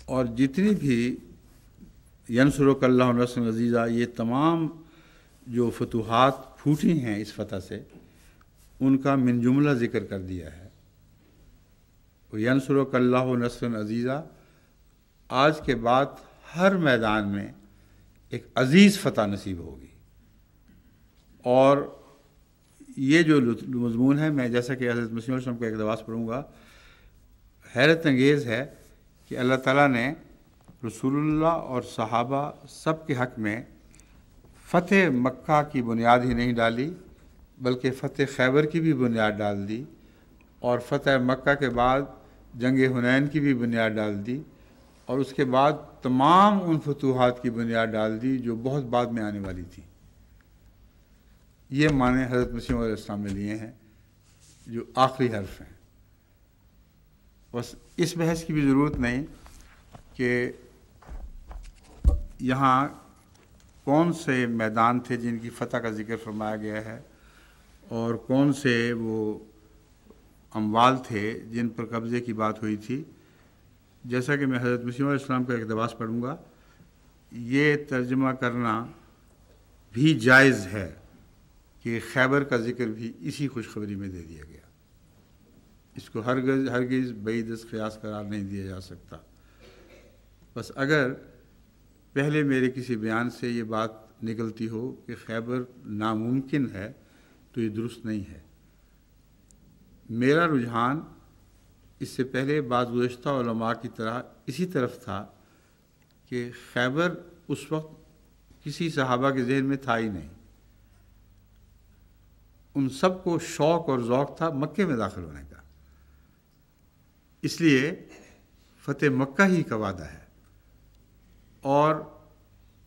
اور جتنی بھی ینصرک اللہ نصرا عزیزا، یہ تمام جو فتوحات پھوٹی ہیں اس فتح سے ان کا من جملہ ذکر کر دیا ہے. ینصرک اللہ نصرا عزیزا، آج کے بعد ہر میدان میں ایک عزیز فتح نصیب ہوگی. اور یہ جو مضمون ہے، میں جیسا کہ حضرت مسیح علیہ السلام کا ایک اقتباس پڑھوں گا، حیرت انگیز ہے کہ اللہ تعالیٰ نے رسول اللہ اور صحابہ سب کے حق میں فتح مکہ کی بنیاد ہی نہیں ڈالی بلکہ فتح خیبر کی بھی بنیاد ڈال دی، اور فتح مکہ کے بعد جنگ حنین کی بھی بنیاد ڈال دی، اور اس کے بعد تمام ان فتوحات کی بنیاد ڈال دی جو بہت بعد میں آنے والی تھی. یہ معنی حضرت مسیح علیہ السلام نے لیے ہیں جو آخری حرف ہیں. بس اس بحث کی بھی ضرورت نہیں کہ یہاں کون سے میدان تھے جن کی فتح کا ذکر فرمایا گیا ہے اور کون سے وہ اموال تھے جن پر قبضے کی بات ہوئی تھی، جیسا کہ میں حضرت مسیح علیہ السلام کا اقتباس پڑھوں گا، یہ ترجمہ کرنا بھی جائز ہے کہ خیبر کا ذکر بھی اسی خوشخبری میں دے دیا گیا. اس کو ہرگز بعید از قیاس قرار نہیں دیا جا سکتا. بس اگر پہلے میرے کسی بیان سے یہ بات نکلتی ہو کہ خیبر ناممکن ہے تو یہ درست نہیں ہے. میرا رجحان اس سے پہلے بعض گزشتہ علماء کی طرح اسی طرف تھا کہ خیبر اس وقت کسی صحابہ کے ذہن میں تھا ہی نہیں. ان سب کو شوق اور ذوق تھا مکے میں داخل ہونے کا، اس لیے فتح مکہ ہی کا وعدہ ہے. اور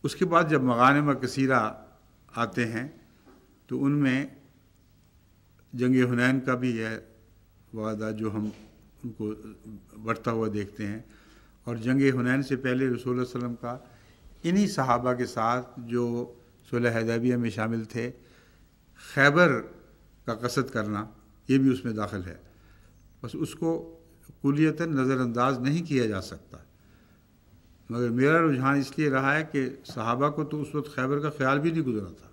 اس کے بعد جب مغانم کثیرہ آتے ہیں تو ان میں جنگ حنین کا بھی ہے وعدہ جو ہم ان کو بڑھتا ہوا دیکھتے ہیں. اور جنگ حنین سے پہلے رسول اللہ علیہ وسلم کا انہی صحابہ کے ساتھ جو صلح حدیبیہ میں شامل تھے خیبر کا قصد کرنا یہ بھی اس میں داخل ہے. بس اس کو کلیتاً نظر انداز نہیں کیا جا سکتا. مگر میرا رجحان اس لیے رہا ہے کہ صحابہ کو تو اس وقت خیبر کا خیال بھی نہیں گزرا تھا.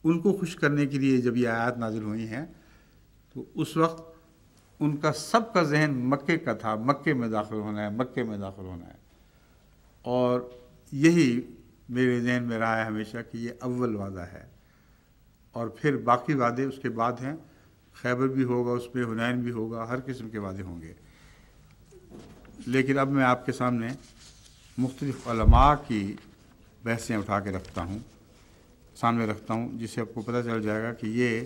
ان کو خوش کرنے کے لیے جب یہ آیات نازل ہوئی ہیں تو اس وقت ان کا سب کا ذہن مکے کا تھا، مکے میں داخل ہونا ہے، مکے میں داخل ہونا ہے. اور یہی میرے ذہن میں رہا ہے ہمیشہ کہ یہ اول وعدہ ہے، اور پھر باقی وعدے اس کے بعد ہیں. خیبر بھی ہوگا، اس میں حنین بھی ہوگا، ہر قسم کے وعدے ہوں گے. لیکن اب میں آپ کے سامنے مختلف علماء کی بحثیں اٹھا کے سامنے رکھتا ہوں، جس سے آپ کو پتہ چل جائے گا کہ یہ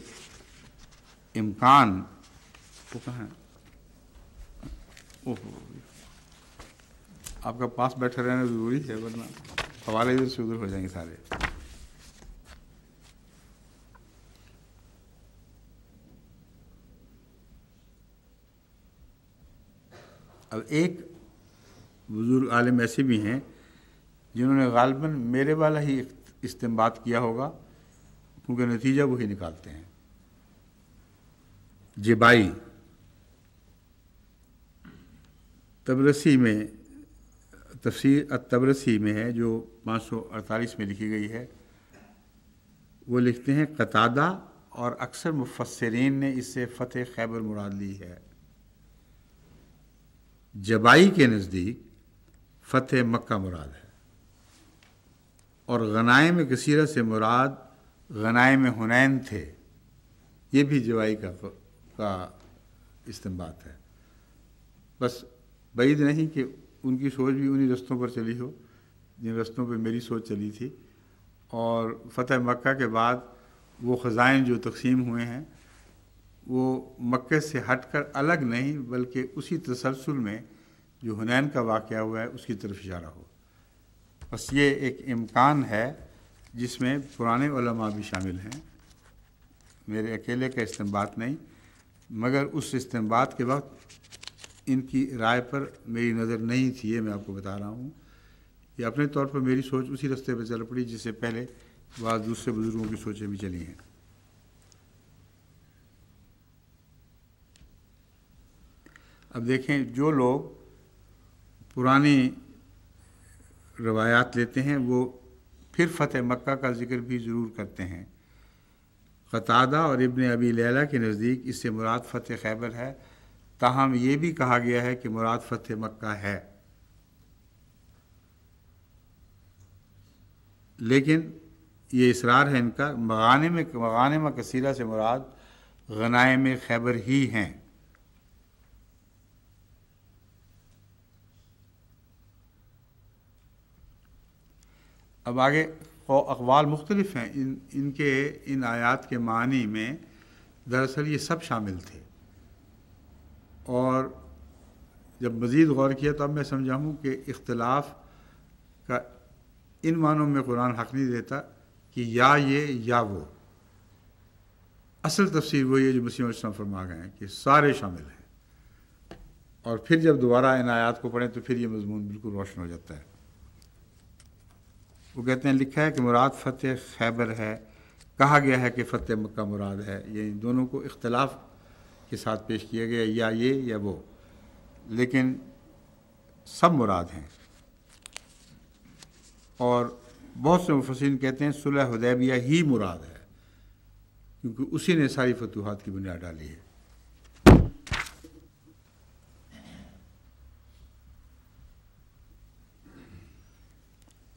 امکان وہ کہاں ہے. آپ کا پاس بیٹھے رہنا ضروری ہے ورنہ حوالے ادھر سے ادھر ہو جائیں گے سارے. اب ایک بزرگ عالم ایسے بھی ہیں جنہوں نے غالباً میرے والا ہی استنباط کیا ہوگا، کیونکہ نتیجہ وہی نکالتے ہیں. جبائی تبرسی میں تفسیر التبرسی میں ہے جو 548 میں لکھی گئی ہے. وہ لکھتے ہیں قتادہ اور اکثر مفسرین نے اس سے فتح خیبر مراد لی ہے. جبائی کے نزدیک فتح مکہ مراد ہے، اور غنائم کثیرہ سے مراد غنائم حنین تھے. یہ بھی جبائی کا استنباط ہے. بس بعید نہیں کہ ان کی سوچ بھی انہی رستوں پر چلی ہو جن رستوں پہ میری سوچ چلی تھی. اور فتح مکہ کے بعد وہ خزائن جو تقسیم ہوئے ہیں وہ مکہ سے ہٹ کر الگ نہیں بلکہ اسی تسلسل میں جو حنین کا واقعہ ہوا ہے اس کی طرف اشارہ ہو. بس یہ ایک امکان ہے جس میں پرانے علماء بھی شامل ہیں، میرے اکیلے کا استنباط نہیں. مگر اس استنباط کے وقت ان کی رائے پر میری نظر نہیں تھی، یہ میں آپ کو بتا رہا ہوں. یہ اپنے طور پر میری سوچ اسی رستے پہ چل پڑی جس سے پہلے بعض دوسرے بزرگوں کی سوچیں بھی چلی ہیں. اب دیکھیں، جو لوگ پرانی روایات لیتے ہیں وہ پھر فتح مکہ کا ذکر بھی ضرور کرتے ہیں. قتادہ اور ابن ابی لیلہ کے نزدیک اس سے مراد فتح خیبر ہے، تاہم یہ بھی کہا گیا ہے کہ مراد فتح مکہ ہے. لیکن یہ اصرار ہے ان کا مغانم کثیرہ سے مراد غنائم خیبر ہی ہیں. اب آگے اقوال مختلف ہیں ان آیات کے معنی میں. دراصل یہ سب شامل تھے، اور جب مزید غور کیا تو اب میں سمجھا ہوں کہ اختلاف کا ان معنوں میں قرآن حق نہیں دیتا کہ یا یہ یا وہ. اصل تفسیر وہی ہے جو مسیح علیہ السلام فرما گئے ہیں کہ سارے شامل ہیں. اور پھر جب دوبارہ ان آیات کو پڑھیں تو پھر یہ مضمون بالکل روشن ہو جاتا ہے. وہ کہتے ہیں لکھا ہے کہ مراد فتح خیبر ہے، کہا گیا ہے کہ فتح مکہ مراد ہے، یہ دونوں کو اختلاف کے ساتھ پیش کیا گیا، یا یہ یا وہ، لیکن سب مراد ہیں۔ اور بہت سے مفسرین کہتے ہیں صلح حدیبیہ ہی مراد ہے، کیونکہ اسی نے ساری فتوحات کی بنیاد ڈالی ہے۔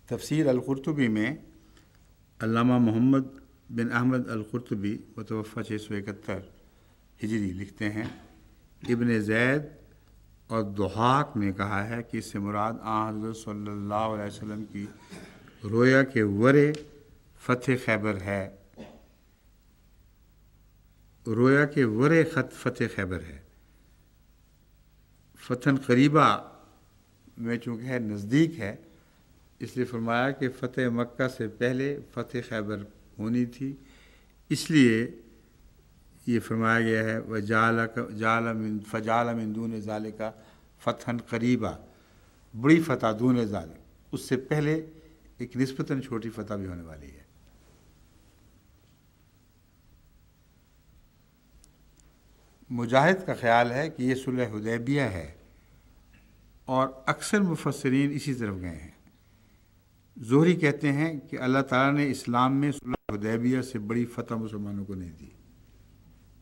تفسیر القرطبی میں علامہ محمد بن احمد القرطبی متوفی 671 ہجری لکھتے ہیں ابن زید اور ضحاک نے کہا ہے کہ اس سے مراد حضرت صلی اللہ علیہ وسلم کی رویا کے ورے فتح خیبر ہے، رویا کے ورے خط فتح خیبر ہے۔ فتح قریبہ میں چونکہ ہے نزدیک ہے، اس لیے فرمایا کہ فتح مکہ سے پہلے فتح خیبر ہونی تھی، اس لیے یہ فرمایا گیا ہے فجعل من دون ذالک فتحا قریبا، بڑی فتح دون ذالک، اس سے پہلے ایک نسبتاً چھوٹی فتح بھی ہونے والی ہے۔ مجاہد کا خیال ہے کہ یہ صلح حدیبیہ ہے، اور اکثر مفسرین اسی طرف گئے ہیں۔ زہری کہتے ہیں کہ اللہ تعالیٰ نے اسلام میں صلح حدیبیہ سے بڑی فتح مسلمانوں کو نہیں دی،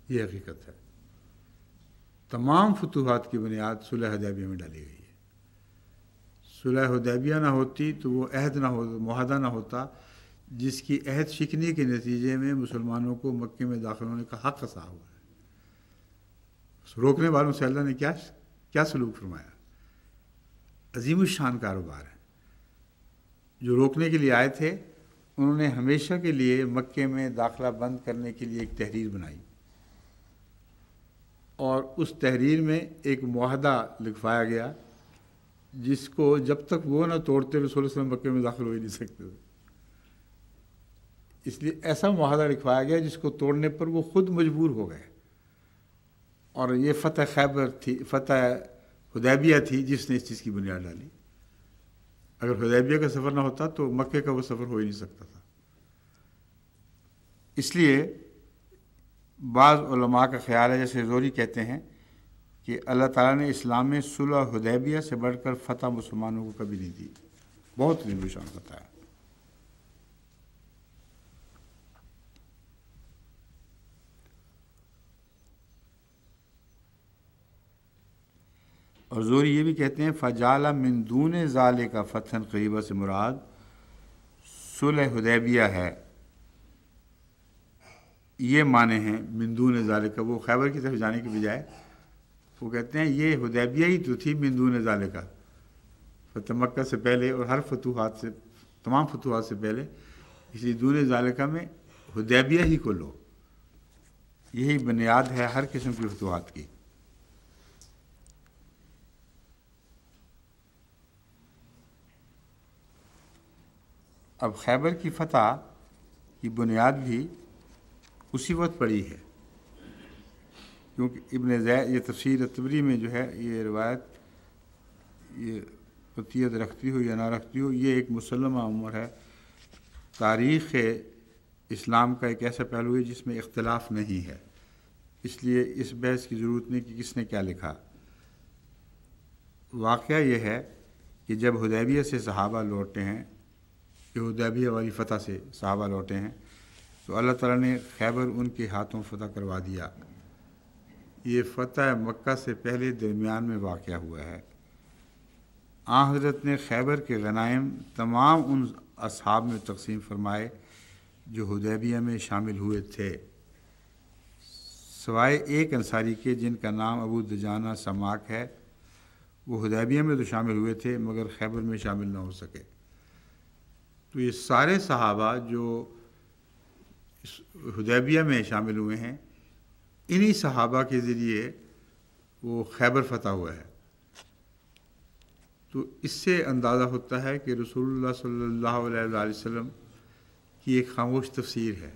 یہ حقیقت ہے۔ تمام فتوحات کی بنیاد صلح حدیبیہ میں ڈالی گئی ہے۔ صلح حدیبیہ نہ ہوتی تو وہ عہد نہ ہو، معاہدہ نہ ہوتا جس کی عہد شکنی کے نتیجے میں مسلمانوں کو مکے میں داخل ہونے کا حق عطا ہوا ہے۔ روکنے والوں سے اللہ نے کیا سلوک فرمایا؟ عظیم الشان کاروبار ہے۔ جو روکنے کے لیے آئے تھے انہوں نے ہمیشہ کے لیے مکے میں داخلہ بند کرنے کے لیے ایک تحریر بنائی، اور اس تحریر میں ایک معاہدہ لکھوایا گیا جس کو جب تک وہ نہ توڑتے رسول اللہ علیہ وسلم مکے میں داخل ہو ہی نہیں سکتے تھے۔ اس لیے ایسا معاہدہ لکھوایا گیا جس کو توڑنے پر وہ خود مجبور ہو گئے، اور یہ فتح خیبر تھی، فتح حدیبیہ تھی جس نے اس چیز کی بنیاد ڈالی۔ اگر حدیبیہ کا سفر نہ ہوتا تو مکے کا وہ سفر ہو ہی نہیں سکتا تھا۔ اس لیے بعض علماء کا خیال ہے، جیسے زہری کہتے ہیں کہ اللہ تعالیٰ نے اسلام میں صلح حدیبیہ سے بڑھ کر فتح مسلمانوں کو کبھی نہیں دی، بہت عظیم الشان فتح ہے۔ اور زہری یہ بھی کہتے ہیں فجعل من دون ذالک فتحا قریبا سے مراد صلح حدیبیہ ہے، یہ معنی ہیں من دون ذالک، وہ خیبر کی طرف جانے کے بجائے وہ کہتے ہیں یہ حدیبیہ ہی تو تھی من دون ذالک، فتح مکہ سے پہلے اور ہر فتوحات سے، تمام فتوحات سے پہلے، اس لیے دون ذالک میں حدیبیہ ہی کو لو، یہی بنیاد ہے ہر قسم کی فتوحات کی۔ اب خیبر کی فتح کی بنیاد بھی اسی وقت پڑی ہے، کیونکہ ابن زید، یہ تفسیر طبری میں جو ہے یہ روایت، یہ قطعیت رکھتی ہو یا نہ رکھتی ہو، یہ ایک مسلمہ امر ہے۔ تاریخ اسلام کا ایک ایسا پہلو ہے جس میں اختلاف نہیں ہے، اس لیے اس بحث کی ضرورت نہیں کہ کس نے کیا لکھا۔ واقعہ یہ ہے کہ جب حدیبیہ سے صحابہ لوٹے ہیں، کہ حدیبیہ والی فتح سے صحابہ لوٹے ہیں، تو اللہ تعالیٰ نے خیبر ان کے ہاتھوں فتح کروا دیا۔ یہ فتح مکہ سے پہلے درمیان میں واقع ہوا ہے۔ حضرت نے خیبر کے غنائم تمام ان اصحاب میں تقسیم فرمائے جو حدیبیہ میں شامل ہوئے تھے، سوائے ایک انصاری کے جن کا نام ابو دجانہ سماک ہے۔ وہ حدیبیہ میں تو شامل ہوئے تھے مگر خیبر میں شامل نہ ہو سکے۔ تو یہ سارے صحابہ جو حدیبیہ میں شامل ہوئے ہیں، انہی صحابہ کے ذریعے وہ خیبر فتح ہوا ہے۔ تو اس سے اندازہ ہوتا ہے کہ رسول اللہ صلی اللہ علیہ وآلہ وسلم کی ایک خاموش تفسیر ہے۔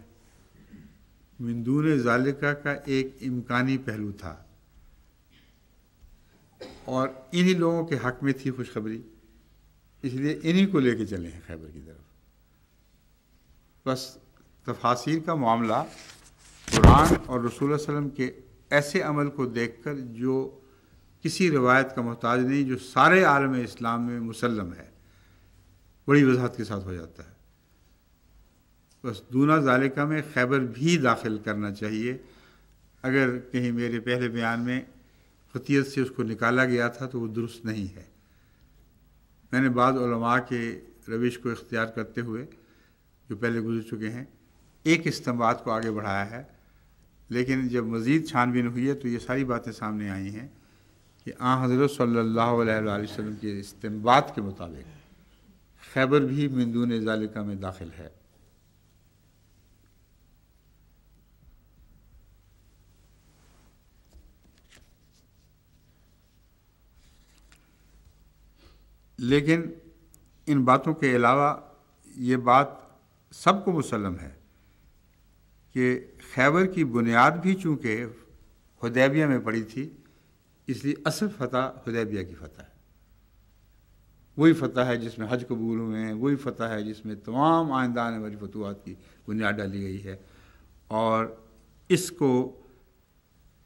من دون ذالکہ کا ایک امکانی پہلو تھا، اور انہی لوگوں کے حق میں تھی خوشخبری، اس لیے انہی کو لے کے چلے ہیں خیبر کی طرف۔ بس تفاسیر کا معاملہ قرآن اور رسول اللہ علیہ وسلم کے ایسے عمل کو دیکھ کر جو کسی روایت کا محتاج نہیں، جو سارے عالم اسلام میں مسلم ہے، بڑی وضاحت کے ساتھ ہو جاتا ہے۔ بس دونا ذالکہ میں خیبر بھی داخل کرنا چاہیے۔ اگر کہیں میرے پہلے بیان میں قطعیت سے اس کو نکالا گیا تھا تو وہ درست نہیں ہے۔ میں نے بعض علماء کے روش کو اختیار کرتے ہوئے جو پہلے گزر چکے ہیں ایک استنباط کو آگے بڑھایا ہے، لیکن جب مزید چھان بین ہوئی ہے تو یہ ساری باتیں سامنے آئی ہیں کہ حضرت صلی اللہ علیہ وآلہ وسلم کے استنباط کے مطابق خیبر بھی من دون ذالکہ میں داخل ہے۔ لیکن ان باتوں کے علاوہ یہ بات سب کو مسلم ہے کہ خیبر کی بنیاد بھی چونکہ حدیبیہ میں پڑی تھی، اس لیے اصل فتح حدیبیہ کی فتح ہے۔ وہی فتح ہے جس میں حج قبول ہوئے ہیں، وہی فتح ہے جس میں تمام آئندہ آنے والی فتوحات کی بنیاد ڈالی گئی ہے، اور اس کو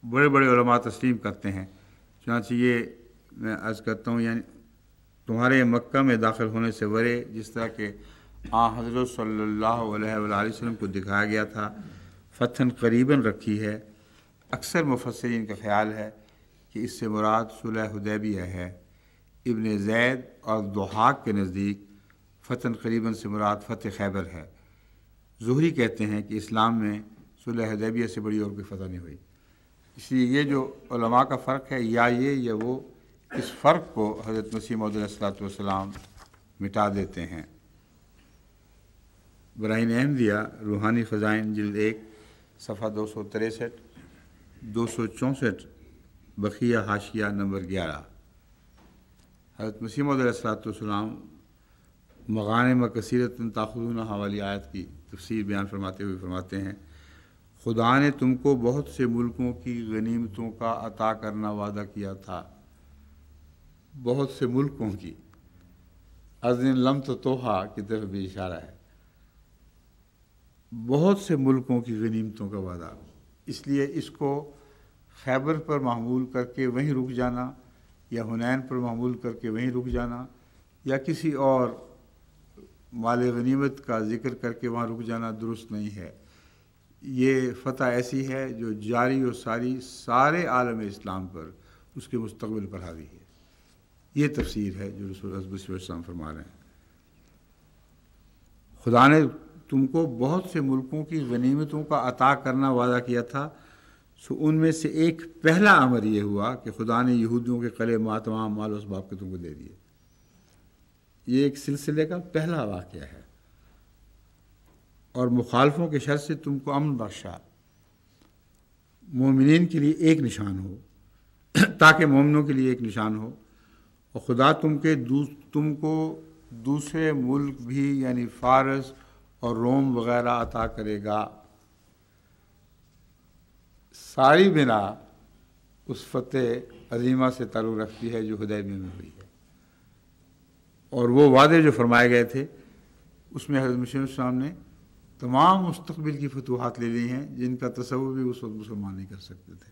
بڑے بڑے علماء تسلیم کرتے ہیں۔ چنانچہ یہ میں عرض کرتا ہوں، یعنی تمہارے مکہ میں داخل ہونے سے ورے جس طرح کہ حضرت صلی اللہ علیہ وآلہ وسلم کو دکھایا گیا تھا، فتح قریباً رکھی ہے۔ اکثر مفسرین کا خیال ہے کہ اس سے مراد صلح حدیبیہ ہے۔ ابن زید اور ضحاک کے نزدیک فتح قریباً سے مراد فتح خیبر ہے۔ زہری کہتے ہیں کہ اسلام میں صلح حدیبیہ سے بڑی اور کوئی فتح نہیں ہوئی۔ اس لیے یہ جو علماء کا فرق ہے، یا یہ یا وہ، اس فرق کو حضرت مسیح موعود علیہ الصلوۃ والسلام مٹا دیتے ہیں۔ براہین احمدیہ روحانی خزائن جلد 1 صفحہ 263 264 بقیہ حاشیہ نمبر 11۔ حضرت مسیح موعود علیہ الصلوۃ والسلام مغانم کثیرۃ تاخذونھا والی آیت کی تفسیر بیان فرماتے ہوئے فرماتے ہیں، خدا نے تم کو بہت سے ملکوں کی غنیمتوں کا عطا کرنا وعدہ کیا تھا۔ بہت سے ملکوں کی، ازن لم تطوہا کی طرف بھی اشارہ ہے۔ بہت سے ملکوں کی غنیمتوں کا وعدہ، اس لیے اس کو خیبر پر معمول کر کے وہیں رک جانا، یا حنین پر معمول کر کے وہیں رک جانا، یا کسی اور مال غنیمت کا ذکر کر کے وہاں رک جانا درست نہیں ہے۔ یہ فتح ایسی ہے جو جاری و ساری سارے عالم اسلام پر، اس کے مستقبل پر حاوی ہے۔ یہ تفسیر ہے جو رسول اللہ صلی اللہ علیہ وسلم فرما رہے ہیں۔ خدا نے تم کو بہت سے ملکوں کی غنیمتوں کا عطا کرنا وعدہ کیا تھا، سو ان میں سے ایک پہلا امر یہ ہوا کہ خدا نے یہودیوں کے قلعے تمام مال و اسباب کے تم کو دے دیے۔ یہ ایک سلسلے کا پہلا واقعہ ہے، اور مخالفوں کے شر سے تم کو امن بخشا، مومنین کے لیے ایک نشان ہو، تاکہ مومنوں کے لیے ایک نشان ہو، اور خدا تم کو دوسرے ملک بھی یعنی فارس اور روم وغیرہ عطا کرے گا۔ ساری بنا اس فتح عظیمہ سے تعلق رکھتی ہے جو حدیبیہ میں ہوئی ہے، اور وہ وعدے جو فرمائے گئے تھے اس میں حضرت مسیح علیہ السلام نے تمام مستقبل کی فتوحات لے لی ہیں جن کا تصور بھی اس وقت مسلمان نہیں کر سکتے تھے۔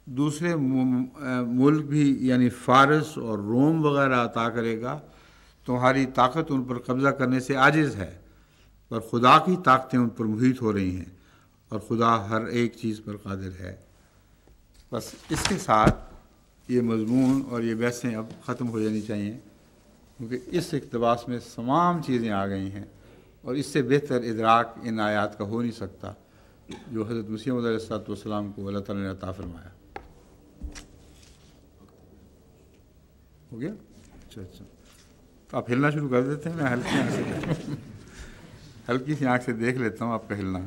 دوسرے ملک بھی یعنی فارس اور روم وغیرہ عطا کرے گا۔ تمہاری طاقت ان پر قبضہ کرنے سے عاجز ہے، پر خدا کی طاقتیں ان پر محیط ہو رہی ہیں، اور خدا ہر ایک چیز پر قادر ہے۔ بس اس کے ساتھ یہ مضمون اور یہ بحثیں اب ختم ہو جانی چاہیے، کیونکہ اس اقتباس میں تمام چیزیں آ گئی ہیں، اور اس سے بہتر ادراک ان آیات کا ہو نہیں سکتا جو حضرت مسیح موعود علیہ السلام کو اللہ تعالیٰ نے عطا فرمایا۔ ہو گیا؟ اچھا تو آپ ہلنا شروع کر دیتے ہیں، میں ہلکی سی آنکھ سے دیکھ لیتا ہوں آپ کا ہلنا۔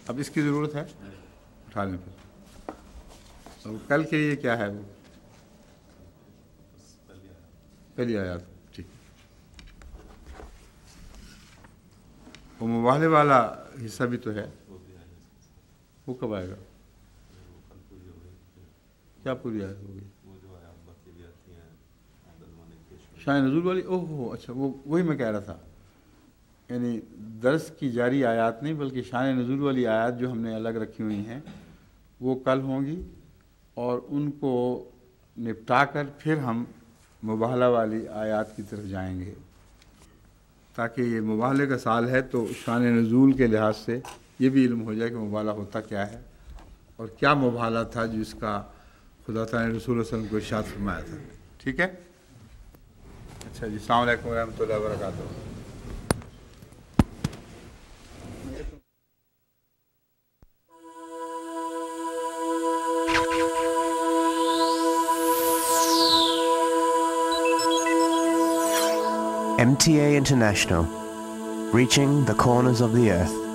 اب اس کی ضرورت ہے اٹھا لیں پھر۔ اور کل کے لیے کیا ہے وہ پہلی آیات، ٹھیک۔ وہ مباہلے والا حصہ بھی تو ہے، وہ کب آئے گا؟ کیا پوری آیت ہوگی؟ شان نزول والی، اوہ اچھا وہی میں کہہ رہا تھا، یعنی درس کی جاری آیات نہیں بلکہ شان نزول والی آیات جو ہم نے الگ رکھی ہوئی ہیں وہ کل ہوں گی، اور ان کو نپٹا کر پھر ہم مباہلہ والی آیات کی طرف جائیں گے، تاکہ یہ مباہلے کا سال ہے تو شان نزول کے لحاظ سے یہ بھی علم ہو جائے کہ مباہلہ ہوتا کیا ہے اور کیا مباہلہ تھا جس کا خدا تعالیٰ نے رسول اللہ علیہ وسلم کو ارشاد فرمایا تھا. ٹھیک ہے؟ اچھا جی، السلام علیکم ورحمۃ اللہ وبرکاتہ. MTA International, reaching the corners of the earth.